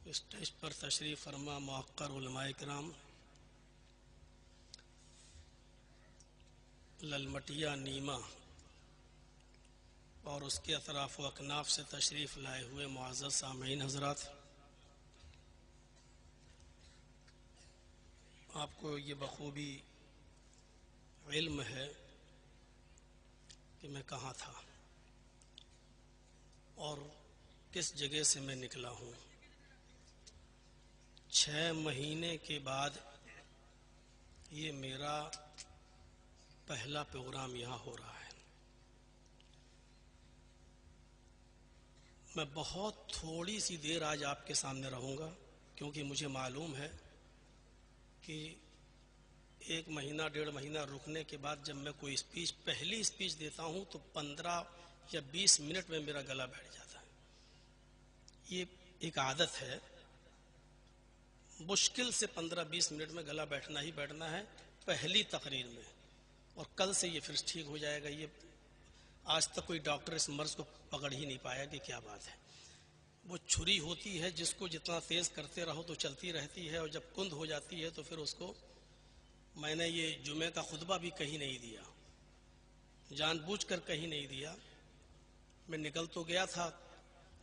Stage پر تشریف فرما موقر علماء کرام، للمٹیا نیما اور اس کے اطراف و اکناف سے تشریف لائے ہوئے معزز سامعین حضرات، آپ کو یہ بخوبی علم ہے کہ میں کہاں تھا اور کس جگہ سے میں نکلا ہوں۔ 6 مہینے کے بعد یہ میرا پہلا پروگرام یہاں ہو رہا ہے۔ میں بہت تھوڑی سی دیر آج آپ کے سامنے رہوں گا، کیونکہ مجھے معلوم ہے کہ 1 مہینہ 1.5 مہینہ رکنے کے بعد جب میں کوئی پہلی اسپیچ دیتا ہوں تو 15 یا 20 منٹ میں میرا گلا بیٹھ جاتا ہے۔ یہ ایک عادت ہے، مشکل سے 15-20 منٹ میں گلا بیٹھنا ہی بیٹھنا ہے پہلی تقریر میں، اور کل سے یہ پھر ٹھیک ہو جائے گا۔ یہ آج تک کوئی ڈاکٹر اس مرض کو پکڑ ہی نہیں پایا کہ کیا بات ہے۔ وہ چھری ہوتی ہے جس کو جتنا تیز کرتے رہو تو چلتی رہتی ہے، اور جب کند ہو جاتی ہے تو پھر اس کو، میں نے یہ جمعے کا خطبہ بھی کہیں نہیں دیا، جان بوجھ کر کہیں نہیں دیا۔ میں نکل تو گیا تھا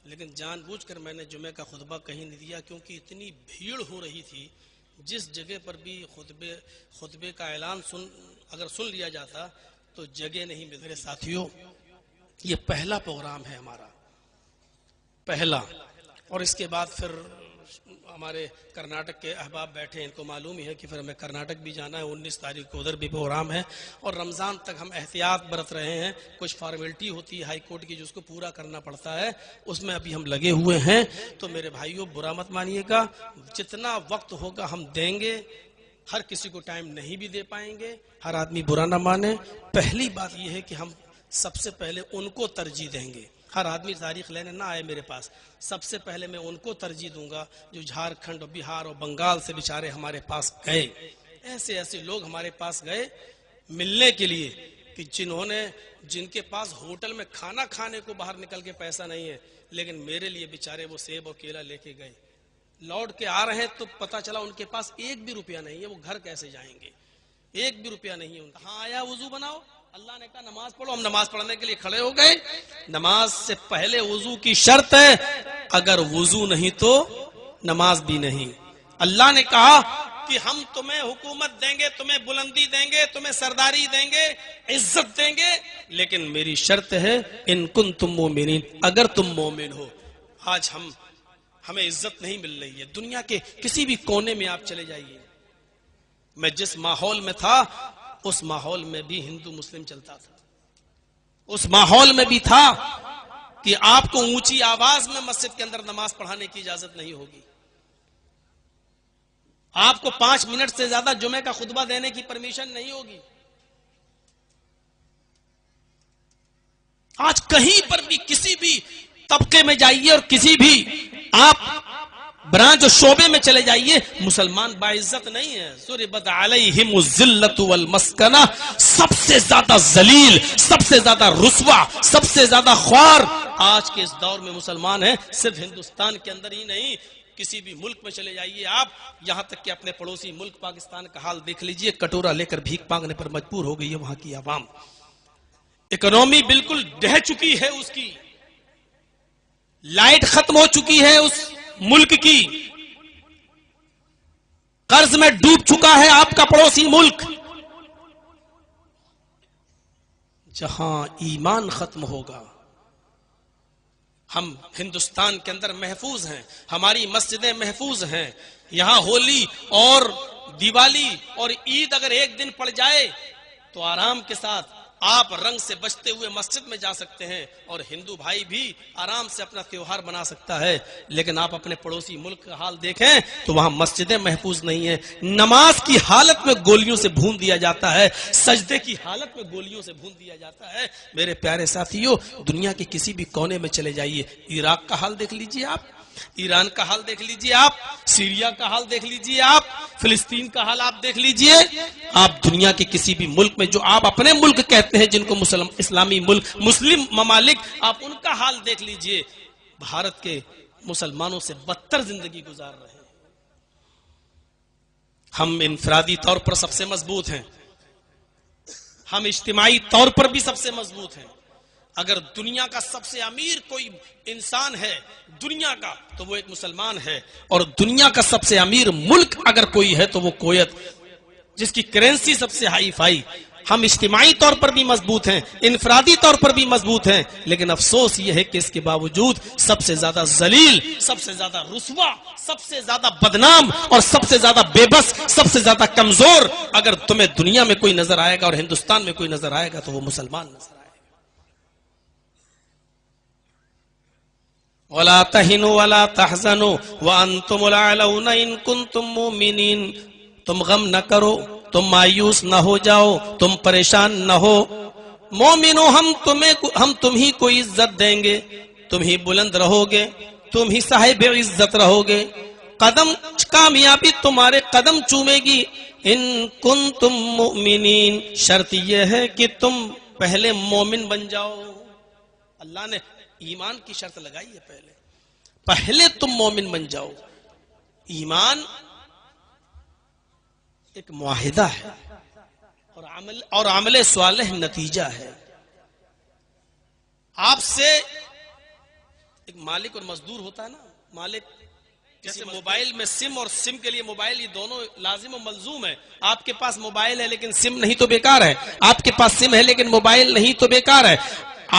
لیکن جان بوجھ کر میں نے جمعے کا خطبہ کہیں نہیں دیا، کیونکہ اتنی بھیڑ ہو رہی تھی۔ جس جگہ پر بھی خطبے کا اعلان اگر سن لیا جاتا تو جگہ نہیں ملتی۔ میرے ساتھیوں، یہ پہلا پروگرام ہے ہمارا، پہلا، اور اس کے بعد پھر ہمارے کرناٹک کے احباب بیٹھے، ان کو معلوم ہی ہے کہ پھر ہمیں کرناٹک بھی جانا ہے، 19 تاریخ کو ادھر بھی پروگرام ہے، اور رمضان تک ہم احتیاط برت رہے ہیں۔ کچھ فارمیلٹی ہوتی ہے ہائی کورٹ کی جس کو پورا کرنا پڑتا ہے، اس میں ابھی ہم لگے ہوئے ہیں۔ تو میرے بھائیوں، برا مت مانیے گا، جتنا وقت ہوگا ہم دیں گے۔ ہر کسی کو ٹائم نہیں بھی دے پائیں گے، ہر آدمی برا نہ مانے۔ پہلی بات یہ ہے کہ ہم سب سے پہلے ان کو ترجیح دیں گے۔ ہر آدمی تاریخ لینے نہ آئے میرے پاس، سب سے پہلے میں ان کو ترجیح دوں گا جو جھارکھنڈ اور بہار اور بنگال سے بیچارے ہمارے پاس گئے۔ ایسے لوگ ہمارے پاس گئے ملنے کے لیے کہ جن کے پاس ہوٹل میں کھانا کھانے کو باہر نکل کے پیسہ نہیں ہے، لیکن میرے لیے بیچارے وہ سیب اور کیلا لے کے گئے۔ لوٹ کے آ رہے ہیں تو پتہ چلا ان کے پاس 1 بھی روپیہ نہیں ہے، وہ گھر کیسے جائیں گے؟ 1 بھی روپیہ نہیں ہے ان کا۔ ہاں آیا وضو بناؤ، اللہ نے کہا نماز پڑھو، ہم نماز پڑھنے کے لیے کھڑے ہو گئے۔ نماز سے پہلے وضو کی شرط ہے، اگر وضو نہیں تو نماز بھی نہیں۔ اللہ نے کہا کہ ہم تمہیں حکومت دیں گے، تمہیں بلندی دیں گے، تمہیں سرداری دیں گے، عزت دیں گے، لیکن میری شرط ہے ان کنتم مومنین، اگر تم مومن ہو۔ آج ہمیں عزت نہیں مل رہی ہے۔ دنیا کے کسی بھی کونے میں آپ چلے جائیے، میں جس ماحول میں تھا اس ماحول میں بھی ہندو مسلم چلتا تھا، اس ماحول میں بھی تھا کہ آپ کو اونچی آواز میں مسجد کے اندر نماز پڑھانے کی اجازت نہیں ہوگی، آپ کو 5 منٹ سے زیادہ جمعے کا خطبہ دینے کی پرمیشن نہیں ہوگی۔ آج کہیں پر بھی کسی بھی طبقے میں جائیے اور کسی بھی آپ برانچ اور شعبے میں چلے جائیے، مسلمان باعزت نہیں ہے۔ ضربت علیہم الذلۃ والمسکنہ، سب سے زیادہ ذلیل، سب سے زیادہ رسوا، سب سے زیادہ خوار آج کے اس دور میں مسلمان ہیں۔ صرف ہندوستان کے اندر ہی نہیں، کسی بھی ملک میں چلے جائیے آپ، یہاں تک کہ اپنے پڑوسی ملک پاکستان کا حال دیکھ لیجئے، کٹورا لے کر بھیک مانگنے پر مجبور ہو گئی ہے وہاں کی عوام۔ اکنومی بالکل ڈہ چکی ہے، اس کی لائٹ ختم ہو چکی ہے اس ملک کی، قرض میں ڈوب چکا ہے آپ کا پڑوسی ملک۔ جہاں ایمان ختم ہوگا، ہم ہندوستان کے اندر محفوظ ہیں، ہماری مسجدیں محفوظ ہیں، یہاں ہولی اور دیوالی اور عید اگر ایک دن پڑ جائے تو آرام کے ساتھ آپ رنگ سے بچتے ہوئے مسجد میں جا سکتے ہیں، اور ہندو بھائی بھی آرام سے اپنا تیوہار بنا سکتا ہے۔ لیکن آپ اپنے پڑوسی ملک کا حال دیکھیں تو وہاں مسجدیں محفوظ نہیں ہیں، نماز کی حالت میں گولیوں سے بھون دیا جاتا ہے، سجدے کی حالت میں گولیوں سے بھون دیا جاتا ہے۔ میرے پیارے ساتھیوں، دنیا کے کسی بھی کونے میں چلے جائیے، عراق کا حال دیکھ لیجئے آپ، ایران کا حال دیکھ لیجئے آپ، سیریا کا حال دیکھ لیجئے آپ، فلسطین کا حال آپ دیکھ لیجئے۔ آپ دنیا کے کسی بھی ملک میں جو آپ اپنے ملک کہتے ہیں، جن کو اسلامی ملک، مسلم ممالک، آپ ان کا حال دیکھ لیجئے۔ بھارت کے مسلمانوں سے بدتر زندگی گزار رہے ہیں. ہم انفرادی طور پر سب سے مضبوط ہیں, ہم اجتماعی طور پر بھی سب سے مضبوط ہیں. اگر دنیا کا سب سے امیر کوئی انسان ہے دنیا کا تو وہ ایک مسلمان ہے, اور دنیا کا سب سے امیر ملک اگر کوئی ہے تو وہ کویت, جس کی کرنسی سب سے ہائی فائی. ہم اجتماعی طور پر بھی مضبوط ہیں, انفرادی طور پر بھی مضبوط ہیں, لیکن افسوس یہ ہے کہ اس کے باوجود سب سے زیادہ ذلیل, سب سے زیادہ رسوا, سب سے زیادہ بدنام اور سب سے زیادہ بے بس, سب سے زیادہ کمزور اگر تمہیں دنیا میں کوئی نظر آئے گا اور ہندوستان میں کوئی نظر آئے گا تو وہ مسلمان نظر آئے گا. وَلَا تَهِنُوا وَلَا تَحْزَنُوا وَأَنْتُمُ الْأَعْلَوْنَ إِن كُنتُم مُّؤْمِنِينَ. تم غم نہ کرو, تم مایوس نہ ہو جاؤ, تم پریشان نہ ہو. مومنو, ہم تمہیں کو عزت دیں گے, تم ہی بلند رہو گے, تم ہی صاحب عزت رہو گے. قدم کامیابی تمہارے قدم چومے گی. ان کنتم مؤمنین, شرط یہ ہے کہ تم پہلے مومن بن جاؤ. اللہ نے ایمان کی شرط لگائی ہے, پہلے تم مومن بن جاؤ. ایمان ایک معاہدہ ہے اور عمل صالح نتیجہ ہے. آپ سے ایک مالک اور مزدور ہوتا ہے نا, مالک جیسے موبائل میں سم اور سم کے لیے موبائل, یہ دونوں لازم و ملزوم ہے. آپ کے پاس موبائل ہے لیکن سم نہیں تو بیکار ہے, آپ کے پاس سم ہے لیکن موبائل نہیں تو بیکار ہے.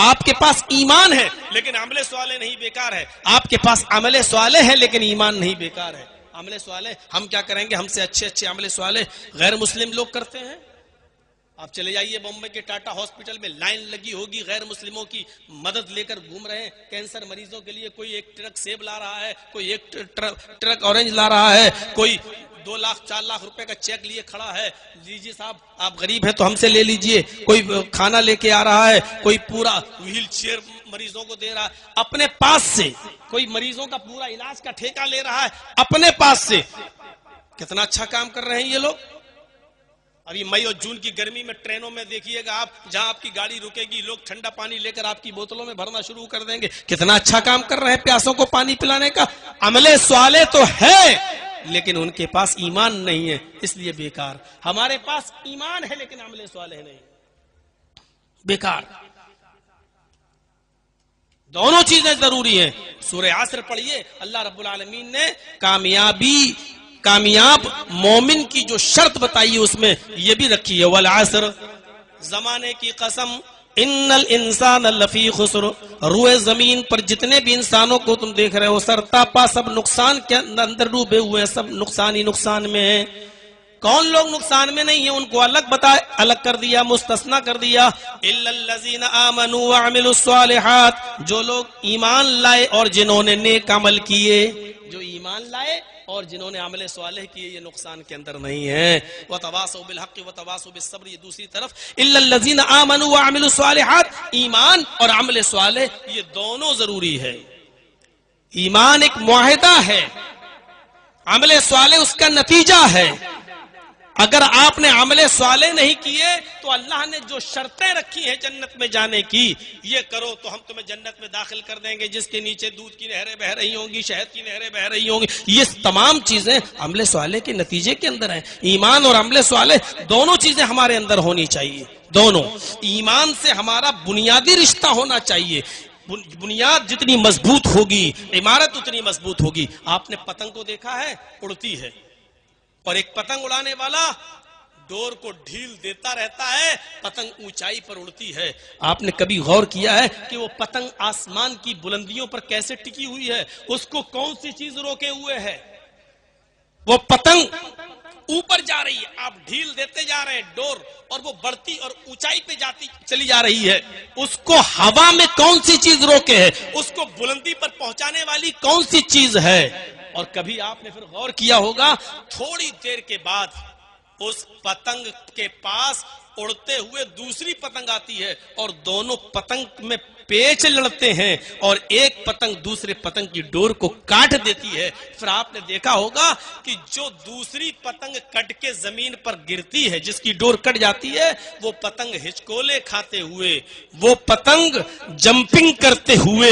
آپ کے پاس ایمان ہے لیکن عمل صالح نہیں بیکار ہے. آپ کے پاس عمل صالح ہے لیکن ایمان نہیں بیکار ہے. عمل صالح ہم کیا کریں گے, ہم سے اچھے عمل صالح غیر مسلم لوگ کرتے ہیں. آپ چلے جائیے بمبئی کے ٹاٹا ہاسپٹل میں لائن لگی ہوگی, غیر مسلموں کی مدد لے کر گھوم رہے ہیں. کینسر مریضوں کے لیے کوئی ایک ٹرک سیب لا رہا ہے, کوئی ایک ٹرک اورنج لا رہا ہے, کوئی 2 لاکھ 4 لاکھ روپے کا چیک لیے کھڑا ہے. لیجیے صاحب, آپ غریب ہیں تو ہم سے لے لیجیے. کوئی کھانا لے کے آ رہا ہے, کوئی پورا ویل چیئر مریضوں کو دے رہا ہے اپنے پاس سے, کوئی مریضوں کا پورا علاج کا ٹھیکہ لے رہا ہے اپنے پاس سے. کتنا اچھا کام کر رہے ہیں یہ لوگ. ابھی مئی اور جون کی گرمی میں ٹرینوں میں دیکھیے گا آپ, جہاں آپ کی گاڑی رکے گی لوگ ٹھنڈا پانی لے کر آپ کی بوتلوں میں بھرنا شروع کر دیں گے. کتنا اچھا کام کر رہے ہیں پیاسوں کو پانی پلانے کا. عمل صالح تو ہے لیکن ان کے پاس ایمان نہیں ہے, اس لیے بیکار. ہمارے پاس ایمان ہے لیکن عمل صالح نہیں, بیکار. دونوں چیزیں ضروری ہیں. سورہ عصر پڑھیے, اللہ رب العالمین نے کامیاب مومن کی جو شرط بتائی اس میں یہ بھی رکھی ہے, والعصر, زمانے کی قسم, ان الانسان لفی خسر. روئے زمین پر جتنے بھی انسانوں کو تم دیکھ رہے ہو سرتا پا سب نقصان کے اندر ڈوبے ہوئے ہیں, سب نقصان ہی نقصان میں ہیں. کون لوگ نقصان میں نہیں ہیں ان کو الگ کر دیا, مستثنا کر دیا. الا الذین آمنوا وعملوا الصالحات, جو لوگ ایمان لائے اور جنہوں نے نیک عمل کیے. جو ایمان لائے اور جنہوں نے عمل صالح کیے یہ نقصان کے اندر نہیں ہے. وتواصوا بالحق وتواصوا بالصبر, یہ دوسری طرف. الا الذین آمنوا وعملوا الصالحات, ایمان اور عمل صالح یہ دونوں ضروری ہے. ایمان ایک معاہدہ ہے, عمل صالح اس کا نتیجہ ہے. اگر آپ نے عمل صالح نہیں کیے تو اللہ نے جو شرطیں رکھی ہیں جنت میں جانے کی, یہ کرو تو ہم تمہیں جنت میں داخل کر دیں گے جس کے نیچے دودھ کی نہریں بہ رہی ہوں گی, شہد کی نہریں بہ رہی ہوں گی. یہ تمام چیزیں عمل صالح کے نتیجے کے اندر ہیں. ایمان اور عمل صالح دونوں چیزیں ہمارے اندر ہونی چاہیے. دونوں. ایمان سے ہمارا بنیادی رشتہ ہونا چاہیے. بنیاد جتنی مضبوط ہوگی عمارت اتنی مضبوط ہوگی. آپ نے پتنگ کو دیکھا ہے, اڑتی ہے, اور ایک پتنگ اڑانے والا ڈور کو ڈھیل دیتا رہتا ہے, پتنگ اونچائی پر اڑتی ہے. آپ نے کبھی غور کیا ہے کہ وہ پتنگ آسمان کی بلندیوں پر کیسے ٹکی ہوئی ہے؟ اس کو کون سی چیز روکے ہوئے ہے؟ وہ پتنگ اوپر جا رہی ہے, آپ ڈھیل دیتے جا رہے ہیں ڈور, اور وہ بڑھتی اور اونچائی پہ جاتی چلی جا رہی ہے. اس کو ہوا میں کون سی چیز روکے ہے؟ اس کو بلندی پر پہنچانے والی کون سی چیز ہے؟ اور کبھی آپ نے پھر غور کیا ہوگا تھوڑی دیر کے بعد اس پتنگ کے پاس اڑتے ہوئے دوسری پتنگ آتی ہے اور دونوں پتنگ میں پیچ لڑتے ہیں اور ایک پتنگ دوسرے پتنگ کی ڈور کو کاٹ دیتی ہے. پھر آپ نے دیکھا ہوگا کہ جو دوسری پتنگ کٹ کے زمین پر گرتی ہے, جس کی ڈور کٹ جاتی ہے, وہ پتنگ ہچکولے کھاتے ہوئے, وہ پتنگ جمپنگ کرتے ہوئے,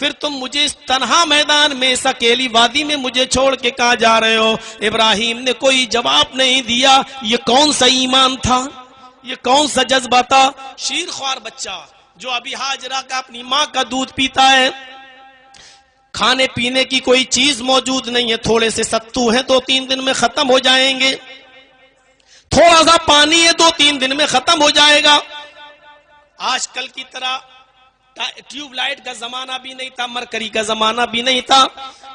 پھر تم مجھے اس تنہا میدان میں، اس اکیلی وادی میں مجھے چھوڑ کے کہاں جا رہے ہو؟ ابراہیم نے کوئی جواب نہیں دیا۔ یہ کون سا ایمان تھا؟ یہ کون سا جذبہ تھا؟ شیر خوار بچہ جو ابھی ہاجرہ کا اپنی ماں کا دودھ پیتا ہے، کھانے پینے کی کوئی چیز موجود نہیں ہے، تھوڑے سے ستو ہیں 2-3 دن میں ختم ہو جائیں گے، تھوڑا سا پانی ہے 2-3 دن میں ختم ہو جائے گا۔ آج کل کی طرح ٹیوب لائٹ کا زمانہ بھی نہیں تھا، مرکری کا زمانہ بھی نہیں تھا۔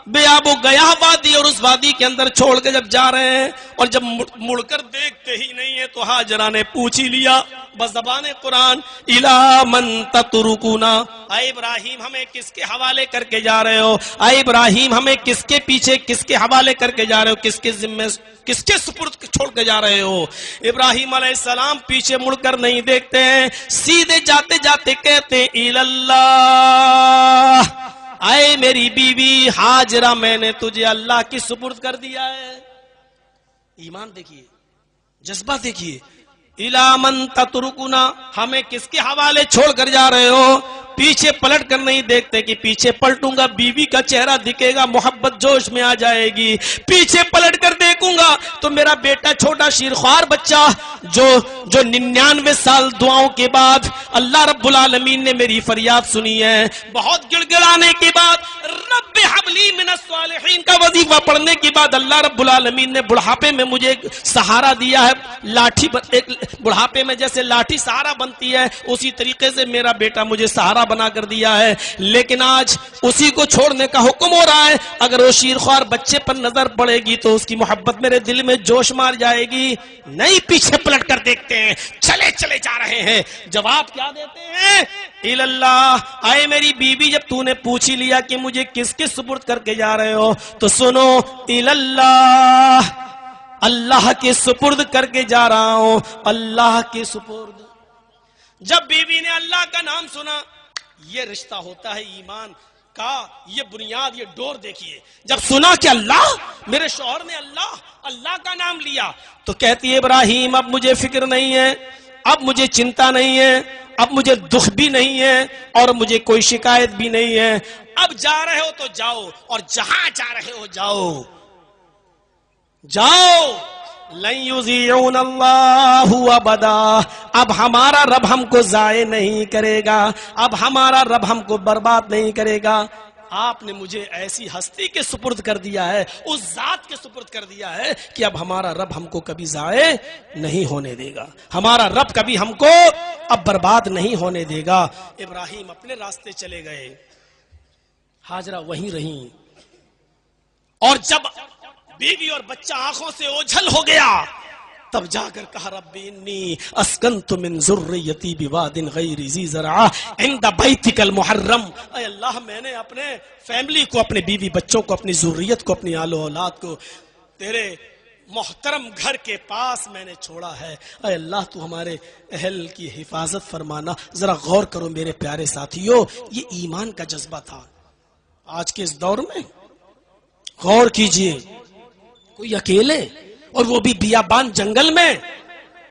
بے آب و گیا وادی، اور اس وادی کے اندر چھوڑ کے جب جا رہے ہیں اور جب مڑ کر دیکھتے ہی نہیں ہے تو ہاجرہ نے پوچھ ہی لیا بزبان قرآن، اِلَىٰ مَن تَتْرُكُونَا، اے ابراہیم ہمیں کس کے حوالے کر کے جا رہے ہو؟ اے ابراہیم ہمیں کس کے پیچھے، کس کے حوالے کر کے جا رہے ہو؟ کس کے ذمے، کس کے سپرد چھوڑ کے جا رہے ہو؟ ابراہیم علیہ السلام پیچھے مڑ کر نہیں دیکھتے ہیں، سیدھے جاتے جاتے کہتے اِلَى اللَّهِ، اے میری بیوی ہاجرہ میں نے تجھے اللہ کی سپرد کر دیا ہے۔ ایمان دیکھیے، جذبہ دیکھیے، اِلَىٰ مَن تَتْرُكُونَا، ہمیں کس کے حوالے چھوڑ کر جا رہے ہو؟ پیچھے پلٹ کر نہیں دیکھتے کہ پیچھے پلٹوں گا بیوی کا چہرہ دکھے گا، محبت جوش میں آ جائے گی، پیچھے پلٹ کر دیکھوں گا تو میرا بیٹا چھوٹا شیرخوار بچہ جو 99 سال دعاؤں کے بعد اللہ رب العالمین نے میری فریاد سنی ہے، بہت گڑ گڑانے کے بعد رب حبلی من الصالحین کا وظیفہ پڑھنے کے بعد اللہ رب العالمین نے بڑھاپے میں مجھے سہارا دیا ہے، لاٹھی بڑھاپے میں جیسے لاٹھی سہارا بنتی ہے اسی طریقے سے میرا بیٹا مجھے سہارا بنا کر دیا ہے، لیکن آج اسی کو چھوڑنے کا حکم ہو رہا ہے۔ اگر وہ شیرخوار بچے پر نظر پڑے گی تو اس کی محبت میرے دل میں جوش مار جائے گی، نہیں پیچھے پلٹ کر دیکھتے ہیں، چلے چلے جا رہے ہیں۔ جواب کیا دیتے ہیں؟ اِلَى اللَّهِ، اے میری بیوی جب تو نے پوچھ ہی لیا کہ مجھے کس کے سپرد کر کے جا رہے ہو تو سنو، اِلَى اللَّهِ، اللہ کے سپرد کر کے جا رہا ہوں، اللہ کے سپرد۔ جب بیوی نے اللہ کا نام سنا، یہ رشتہ ہوتا ہے ایمان کا، یہ بنیاد، یہ ڈور دیکھیے۔ جب سنا کہ اللہ، میرے شوہر نے اللہ کا نام لیا تو کہتی ہے ابراہیم اب مجھے فکر نہیں ہے، اب مجھے چنتا نہیں ہے، اب مجھے دکھ بھی نہیں ہے اور مجھے کوئی شکایت بھی نہیں ہے، اب جا رہے ہو تو جاؤ، اور جہاں جا رہے ہو جاؤ جاؤ، لن یضیعون اللہ ابدا، اب ہمارا رب ہم کو ضائع نہیں کرے گا، اب ہمارا رب ہم کو برباد نہیں کرے گا۔ آپ نے مجھے ایسی ہستی کے سپرد کر دیا ہے، اس ذات کے سپرد کر دیا ہے کہ اب ہمارا رب ہم کو کبھی ضائع نہیں ہونے دے گا، ہمارا رب کبھی ہم کو اب برباد نہیں ہونے دے گا۔ ابراہیم اپنے راستے چلے گئے، ہاجرہ وہیں رہیں، اور جب بیوی اور بچہ آنکھوں سے اوجھل ہو گیا تب جا کر کہا رب انی اسکنت من ذریتی بواد غیر ذی زرع عند بیتک المحرم، اے اللہ میں نے اپنے فیملی کو، اپنے بیوی بچوں کو، اپنی ذریت کو، اپنی آل و اولاد کو تیرے محترم گھر کے پاس میں نے چھوڑا ہے، اے اللہ تو ہمارے اہل کی حفاظت فرمانا۔ ذرا غور کرو میرے پیارے ساتھیو، یہ ایمان کا جذبہ تھا۔ آج کے اس دور میں غور کیجئے، کوئی اکیلے، اور وہ بھی بیابان جنگل میں،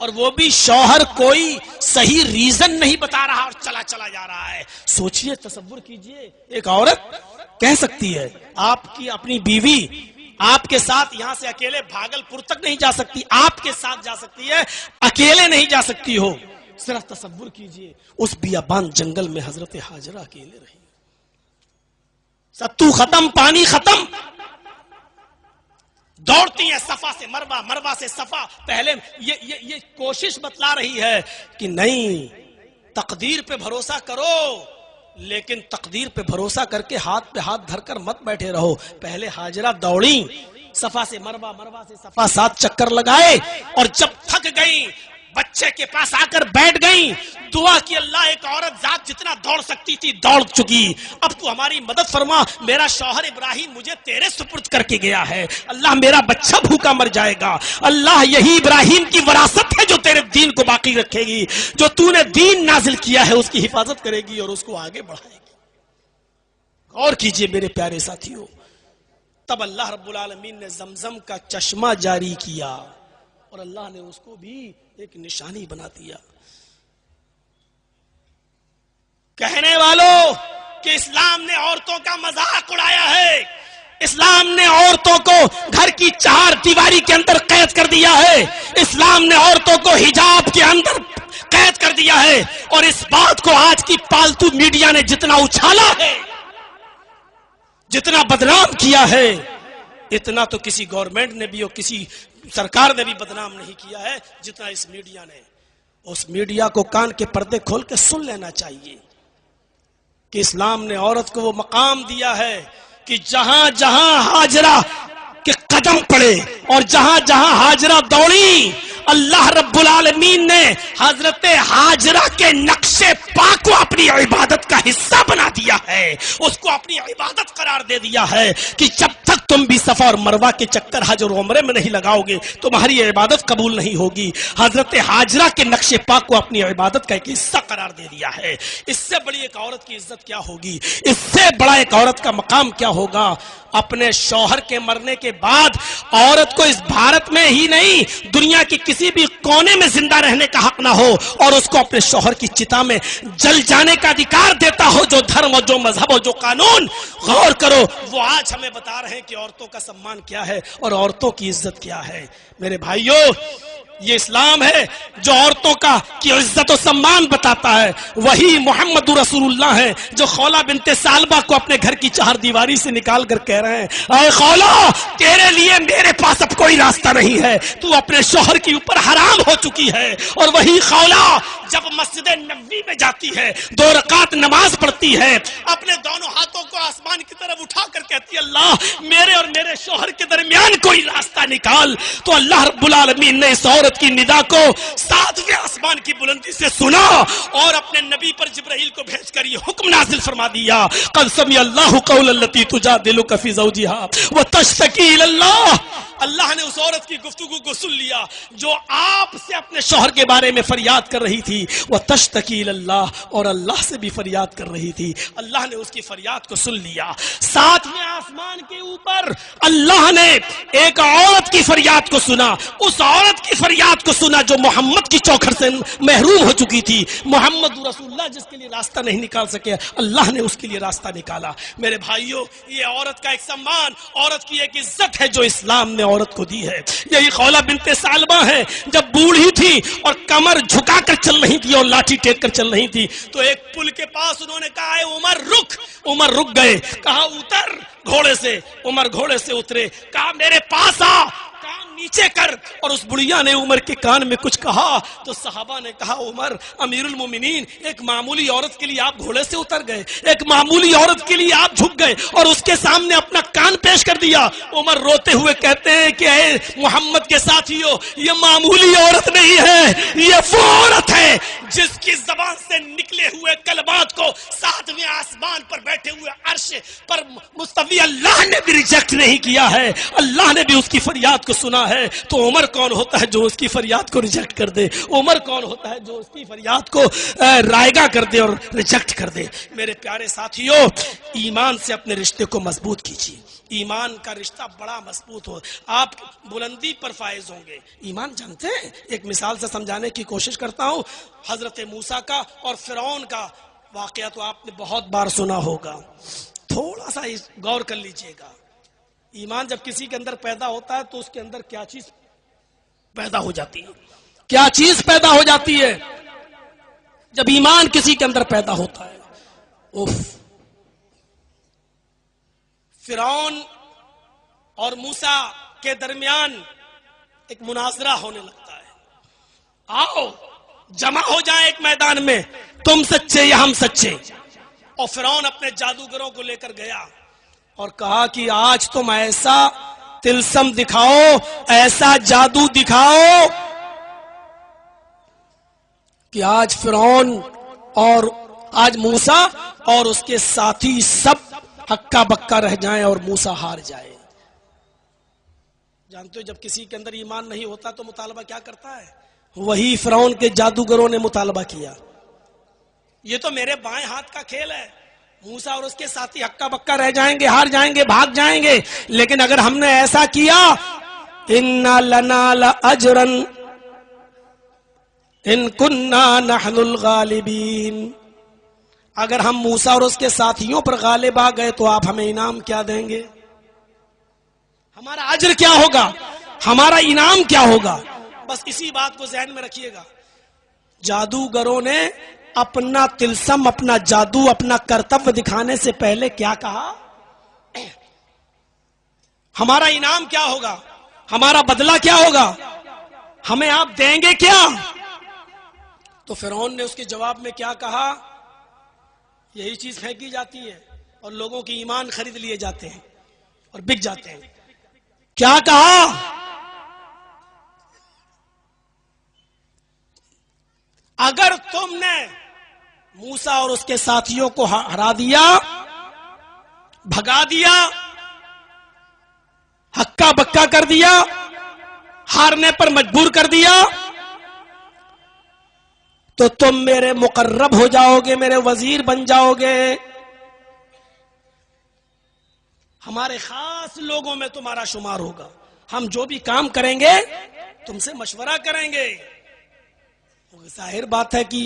اور وہ بھی شوہر کوئی صحیح ریزن نہیں بتا رہا اور چلا چلا جا رہا ہے۔ سوچئے، تصور کیجئے، ایک عورت کہہ سکتی ہے آپ کی اپنی بیوی آپ کے ساتھ یہاں سے اکیلے بھاگل پور تک نہیں جا سکتی، آپ کے ساتھ جا سکتی ہے، اکیلے نہیں جا سکتی ہو۔ صرف تصور کیجئے اس بیابان جنگل میں حضرت ہاجرہ اکیلے رہی، ستو ختم، پانی ختم، دوڑتی ہیں صفا سے مروہ، مروہ سے صفا۔ پہلے یہ کوشش بتلا رہی ہے کہ نہیں، تقدیر پہ بھروسہ کرو، لیکن تقدیر پہ بھروسہ کر کے ہاتھ پہ ہاتھ دھر کر مت بیٹھے رہو۔ پہلے ہاجرہ دوڑی، صفا سے مروہ، مروہ سے صفا، 7 چکر لگائے، اور جب تھک گئی بچے کے پاس آ کر بیٹھ گئی، دعا کی اللہ ایک عورت ذات جتنا دوڑ سکتی تھی دوڑ چکی، اب تو ہماری مدد فرما، میرا شوہر ابراہیم مجھے تیرے سپرد کر کے گیا ہے، اللہ میرا بچہ بھوکا مر جائے گا، اللہ یہی ابراہیم کی وراثت ہے جو تیرے دین کو باقی رکھے گی، جو تو نے دین نازل کیا ہے اس کی حفاظت کرے گی اور اس کو آگے بڑھائے گی۔ غور کیجئے میرے پیارے ساتھیوں، تب اللہ رب العالمین نے زمزم کا چشمہ جاری کیا اور اللہ نے اس کو بھی ایک نشانی بنا دیا۔ کہنے والوں، کہ اسلام نے عورتوں کا مذاق اڑایا ہے، اسلام نے عورتوں کو گھر کی چار دیواری کے اندر قید کر دیا ہے، اسلام نے عورتوں کو حجاب کے اندر قید کر دیا ہے، اور اس بات کو آج کی پالتو میڈیا نے جتنا اچھالا ہے، جتنا بدنام کیا ہے، اتنا تو کسی گورنمنٹ نے بھی اور کسی سرکار نے بھی بدنام نہیں کیا ہے جتنا اس میڈیا نے۔ اس میڈیا کو کان کے پردے کھول کے سن لینا چاہیے کہ اسلام نے عورت کو وہ مقام دیا ہے کہ جہاں جہاں ہاجرہ کے قدم پڑے اور جہاں جہاں ہاجرہ دوڑی، اللہ رب العالمین نے حضرت ہاجرہ کے نقش پا کو اپنی عبادت کا حصہ بنا دیا ہے، اس کو اپنی عبادت قرار دے دیا ہے کہ جب تک تم بھی صفا اور مروہ کے چکر حج اور عمرے میں نہیں لگاؤ گے تمہاری عبادت قبول نہیں ہوگی۔ حضرت ہاجرہ کے نقش پا کو اپنی عبادت کا ایک حصہ قرار دے دیا ہے۔ اس سے بڑی ایک عورت کی عزت کیا ہوگی، اس سے بڑا ایک عورت کا مقام کیا ہوگا؟ اپنے شوہر کے مرنے کے بعد عورت کو اس بھارت میں ہی نہیں دنیا کی کسی بھی کونے میں زندہ رہنے کا حق نہ ہو، اور اس کو اپنے شوہر کی چتا میں جل جانے کا ادھیکار دیتا ہو۔ جو دھرم اور جو مذہب اور جو قانون غور کرو وہ آج ہمیں بتا رہے ہیں کہ عورتوں کا سمان کیا ہے اور عورتوں کی عزت کیا ہے۔ میرے بھائیوں، یہ اسلام ہے جو عورتوں کا کی عزت و سمان بتاتا ہے، وہی محمد رسول اللہ ہے جو خولہ بنت ثعلبہ کو اپنے گھر کی چار دیواری سے نکال کر کہہ رہے ہیں، اے خولہ تیرے لیے میرے پاس اب کوئی راستہ نہیں ہے، تو اپنے شوہر کے اوپر حرام ہو چکی ہے۔ اور وہی خولہ جب مسجد نبوی میں جاتی ہے، 2 رکعت نماز پڑھتی ہے، اپنے دونوں ہاتھوں کو آسمان کی طرف اٹھا کر کہتی ہے، اللہ میرے اور میرے شوہر کے درمیان کوئی راستہ نکال۔ تو اللہ رب العالمین نے اس عورت کی ندا کو 7ویں آسمان کی بلندی سے سنا اور اپنے نبی پر جبرائیل کو بھیج کر یہ حکم نازل فرما دیا، قد سمع اللہ قول التی تجادلک فی زوجہا وتشتکی الی اللہ۔ اللہ نے اس عورت کی گفتگو کو سن لیا جو آپ سے اپنے شوہر کے بارے میں فریاد کر رہی تھی، وتشتکی الی اللہ، اور اللہ سے بھی فریاد کر رہی تھی۔ اللہ نے اس کی فریاد کو سن لیا۔ 7ویں آسمان کے اوپر اللہ نے ایک عورت کی فریاد کو سنا، اس عورت کی فریاد کو سنا جو محمد کی چوکھر سے محروم ہو چکی تھی۔ محمد رسول اللہ جس کے لیے راستہ نہیں نکال سکے، اللہ نے اس کے لیے راستہ نکالا۔ میرے بھائیوں، یہ عورت کا ایک سمان، عورت کی ایک عزت ہے جو اسلام نے عورت کو دی ہے۔ یہی خولہ بنت ثعلبہ ہے، جب بوڑھی تھی اور کمر جھکا کر چل رہی تھی اور لاٹھی ٹیک کر چل رہی تھی تو ایک پل کے پاس انہوں نے کہا، اے عمر رک۔ عمر رک گئے، کہا اتر گھوڑے سے۔ عمر گھوڑے سے اترے، کہا میرے پاس آ، کان نیچے کر۔ اور اس بڑھیا نے عمر کے کان میں کچھ کہا تو صحابہ نے کہا، عمر امیر المومنین، ایک معمولی عورت کے لیے آپ گھوڑے سے اتر گئے، ایک معمولی عورت کے لیے آپ جھک گئے اور اس کے سامنے اپنا کان پیش کر دیا۔ عمر روتے ہوئے کہتے ہیں کہ اے محمد کے ساتھیو، یہ معمولی عورت نہیں ہے، یہ وہ عورت ہے جس کی زبان سے نکلے ہوئے کلمات کو 7ویں آسمان پر بیٹھے ہوئے عرش پر مستوی اللہ نے بھی ریجیکٹ نہیں کیا ہے، اللہ نے بھی اس کی فریاد کو سنا ہے۔ تو عمر کون ہوتا ہے جو اس کی فریاد کو ریجیکٹ کر دے؟ عمر کون ہوتا ہے جو اس کی فریاد کو رائگا کر دے اور ریجیکٹ کر دے؟ میرے پیارے ساتھیوں، ایمان سے اپنے رشتے کو مضبوط کیجیے، ایمان کا رشتہ بڑا مضبوط ہو، آپ بلندی پر فائز ہوں گے۔ ایمان جانتے ہیں، ایک مثال سے سمجھانے کی کوشش کرتا ہوں۔ حضرت موسیٰ کا اور فرعون کا واقعہ تو آپ نے بہت بار سنا ہوگا، تھوڑا سا غور کر لیجئے گا۔ ایمان جب کسی کے اندر پیدا ہوتا ہے تو اس کے اندر کیا چیز پیدا ہو جاتی ہے؟ کیا چیز پیدا ہو جاتی ہے جب ایمان کسی کے اندر پیدا ہوتا ہے؟ فرعون اور موسیٰ کے درمیان ایک مناظرہ ہونے لگتا ہے، آؤ جمع ہو جائیں ایک میدان میں، تم سچے یا ہم سچے۔ اور فرعون اپنے جادوگروں کو لے کر گیا اور کہا کہ آج تم ایسا تلسم دکھاؤ، ایسا جادو دکھاؤ کہ آج فرعون اور آج موسیٰ اور اس کے ساتھی سب ہکا بکا رہ جائیں اور موسیٰ ہار جائے۔ جانتے ہو جب کسی کے اندر ایمان نہیں ہوتا تو مطالبہ کیا کرتا ہے؟ وہی فرعون کے جادوگروں نے مطالبہ کیا، یہ تو میرے بائیں ہاتھ کا کھیل ہے، موسیٰ اور اس کے ساتھی ہکا بکا رہ جائیں گے، ہار جائیں گے، بھاگ جائیں گے، لیکن اگر ہم نے ایسا کیا، اِنَّا لَنَا لَأَجْرًا إِن كُنَّا نَحْنُ الْغَالِبِينَ، اگر ہم موسیٰ اور اس کے ساتھیوں پر غالب آ گئے تو آپ ہمیں انعام کیا دیں گے؟ ہمارا اجر کیا ہوگا؟ ہمارا انعام کیا ہوگا؟ بس اسی بات کو ذہن میں رکھیے گا. جادوگروں نے اپنا طلسم، اپنا جادو، اپنا کرتب دکھانے سے پہلے کیا کہا؟ ہمارا انعام کیا ہوگا؟ ہمارا بدلہ کیا ہوگا؟ ہمیں آپ دیں گے کیا؟ تو فرعون نے اس کے جواب میں کیا کہا؟ یہی چیز پھینکی جاتی ہے اور لوگوں کی ایمان خرید لیے جاتے ہیں اور بک جاتے ہیں. کیا کہا؟ اگر تم نے موسیٰ اور اس کے ساتھیوں کو ہرا دیا، بھگا دیا، ہکا بکا کر دیا، ہارنے پر مجبور کر دیا، تو تم میرے مقرب ہو جاؤ گے، میرے وزیر بن جاؤ گے، ہمارے خاص لوگوں میں تمہارا شمار ہوگا. ہم جو بھی کام کریں گے تم سے مشورہ کریں گے. ظاہر بات ہے کہ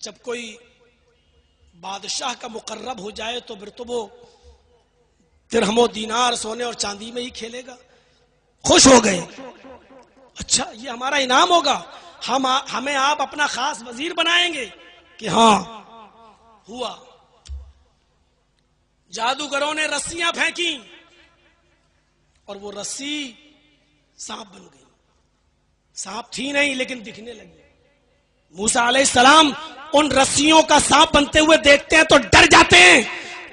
جب کوئی بادشاہ کا مقرب ہو جائے تو پھر تو وہ درہم و دینار، سونے اور چاندی میں ہی کھیلے گا. خوش ہو گئے، اچھا یہ ہمارا انعام ہوگا، ہمیں آپ اپنا خاص وزیر بنائیں گے. کہ ہاں ہوا. جادوگروں نے رسیاں پھینکی اور وہ رسی سانپ بن گئی. سانپ تھی نہیں لیکن دکھنے لگی. موسیٰ علیہ السلام ان رسیوں کا سانپ بنتے ہوئے دیکھتے ہیں تو ڈر جاتے ہیں،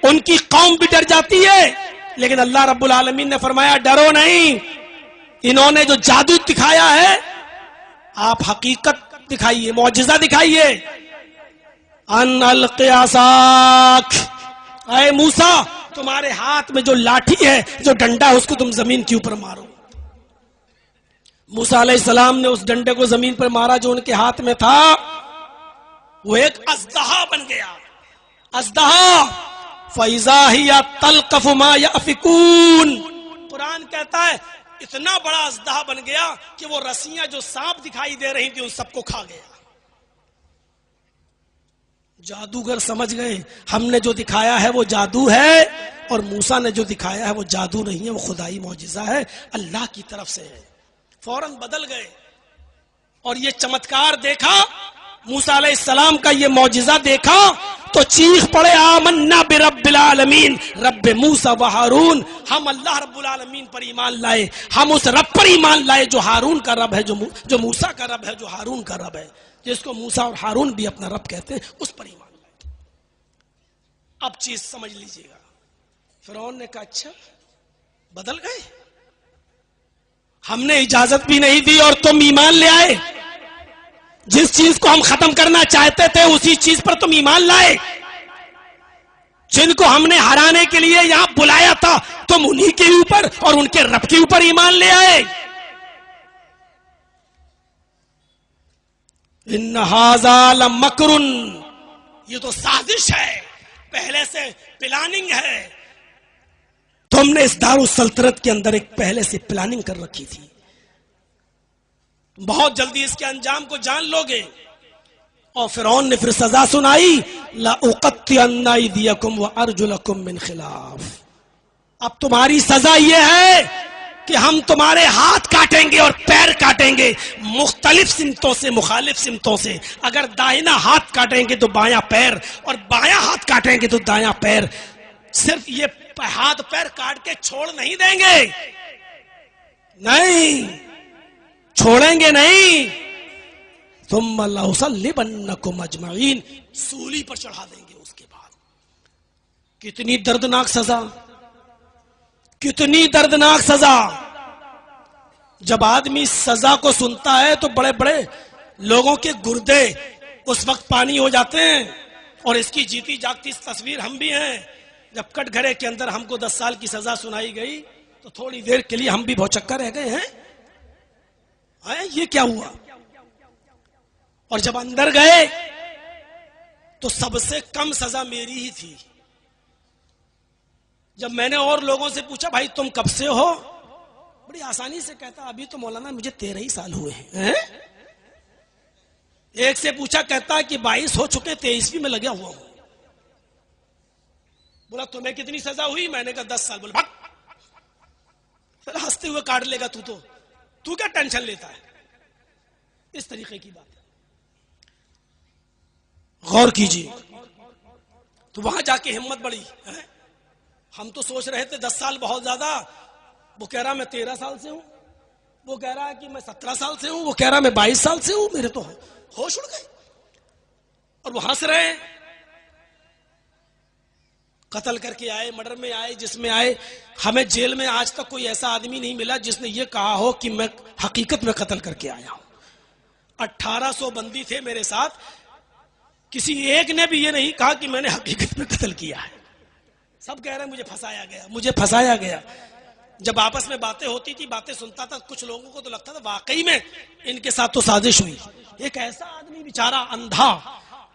ان کی قوم بھی ڈر جاتی ہے. لیکن اللہ رب العالمین نے فرمایا ڈرو نہیں، انہوں نے جو جادو دکھایا ہے آپ حقیقت دکھائیے، معجزہ دکھائیے. ان القی عصاک، اے موسیٰ تمہارے ہاتھ میں جو لاٹھی ہے، جو ڈنڈا ہے، اس کو تم زمین کے اوپر مارو. موسیٰ علیہ السلام نے اس ڈنڈے کو زمین پر مارا جو ان کے ہاتھ میں تھا، وہ ایک اژدہا بن گیا. اژدہا فَإِذَا هِيَ تَلْقَفُ مَا يَأْفِكُونَ. قرآن کہتا ہے اتنا بڑا اژدہا بن گیا کہ وہ رسیاں جو سانپ دکھائی دے رہی تھی ان سب کو کھا گیا. جادوگر سمجھ گئے ہم نے جو دکھایا ہے وہ جادو ہے، اور موسیٰ نے جو دکھایا ہے وہ جادو نہیں ہے، وہ خدائی معجزہ ہے، اللہ کی طرف سے ہے. فوراً بدل گئے اور یہ چمتکار دیکھا، موسیٰ علیہ السلام کا یہ معجزہ دیکھا تو چیخ پڑے آمنا برب العالمین، رب موسیٰ و ہارون. ہم اللہ رب العالمین پر ایمان لائے، ہم اس رب پر ایمان لائے جو ہارون کا رب ہے، جو موسیٰ کا رب ہے، جو ہارون کا رب ہے، جس کو موسیٰ اور ہارون بھی اپنا رب کہتے ہیں، اس پر ایمان لائے. اب چیز سمجھ لیجئے گا. فرعون نے کہا اچھا بدل گئے، ہم نے اجازت بھی نہیں دی اور تم ایمان لے آئے. جس چیز کو ہم ختم کرنا چاہتے تھے اسی چیز پر تم ایمان لائے. جن کو ہم نے ہرانے کے لیے یہاں بلایا تھا تم انہی کے اوپر اور ان کے رب کے اوپر ایمان لے آئے. ان ھذا لمکر، یہ تو سازش ہے، پہلے سے پلاننگ ہے. تم نے اس دارالسلطنت کے اندر ایک پہلے سے پلاننگ کر رکھی تھی، بہت جلدی اس کے انجام کو جان لو گے. اور فرعون نے پھر سزا سنائی لأقطعن ایدیکم وارجلکم من خلاف. اب تمہاری سزا یہ ہے کہ ہم تمہارے ہاتھ کاٹیں گے اور پیر کاٹیں گے، مختلف سمتوں سے، مخالف سمتوں سے. اگر دائنا ہاتھ کاٹیں گے تو بایاں پیر، اور بایاں ہاتھ کاٹیں گے تو دایاں پیر. صرف یہ ہاتھ پیر کاٹ کے چھوڑ نہیں دیں گے، نہیں چھوڑیں گے نہیں. ثم لأصلبنکم اجمعین، سولی پر چڑھا دیں گے. اس کے بعد کتنی دردناک سزا، کتنی دردناک سزا. جب آدمی سزا کو سنتا ہے تو بڑے بڑے لوگوں کے گردے اس وقت پانی ہو جاتے ہیں. اور اس کی جیتی جاگتی تصویر ہم بھی ہیں. جب کٹ گھرے کے اندر ہم کو 10 سال کی سزا سنائی گئی تو تھوڑی دیر کے لیے ہم بھی بھوچکا رہ گئے ہیں، یہ کیا ہوا. اور جب اندر گئے تو سب سے کم سزا میری ہی تھی. جب میں نے اور لوگوں سے پوچھا بھائی تم کب سے ہو، بڑی آسانی سے کہتا ابھی تو مولانا مجھے 13 ہی سال ہوئے ہیں. ایک سے پوچھا، کہتا ہے کہ 22 ہو چکے، 23ویں میں لگا ہوا ہوں. بولا تمہیں کتنی سزا ہوئی؟ میں نے کہا 10 سال. بولا بھگ، پھر ہنستے ہوئے کاٹ لے گا تو کیا ٹینشن لیتا ہے؟ اس طریقے کی بات ہے. غور کیجیے. تو وہاں جا کے ہمت بڑی. ہم تو سوچ رہے تھے 10 سال بہت زیادہ، وہ کہہ رہا میں 13 سال سے ہوں، وہ کہہ رہا ہے کہ میں 17 سال سے ہوں، وہ کہہ رہا میں 22 سال سے ہوں. میرے تو ہوش اڑ گئے اور وہ ہنس رہے ہیں. قتل کر کے آئے، مرڈر میں آئے، جس میں آئے. ہمیں جیل میں آج تک کوئی ایسا آدمی نہیں ملا جس نے یہ کہا ہو کہ میں حقیقت میں قتل کر کے آیا ہوں. 1800 بندی تھے میرے ساتھ، کسی ایک نے بھی یہ نہیں کہا کہ میں نے حقیقت میں قتل کیا ہے. سب کہہ رہے ہیں مجھے پھنسایا گیا، مجھے پھنسایا گیا. جب آپس میں باتیں ہوتی تھی، باتیں سنتا تھا، کچھ لوگوں کو تو لگتا تھا واقعی میں ان کے ساتھ تو سازش ہوئی. ایک ایسا آدمی بیچارہ اندھا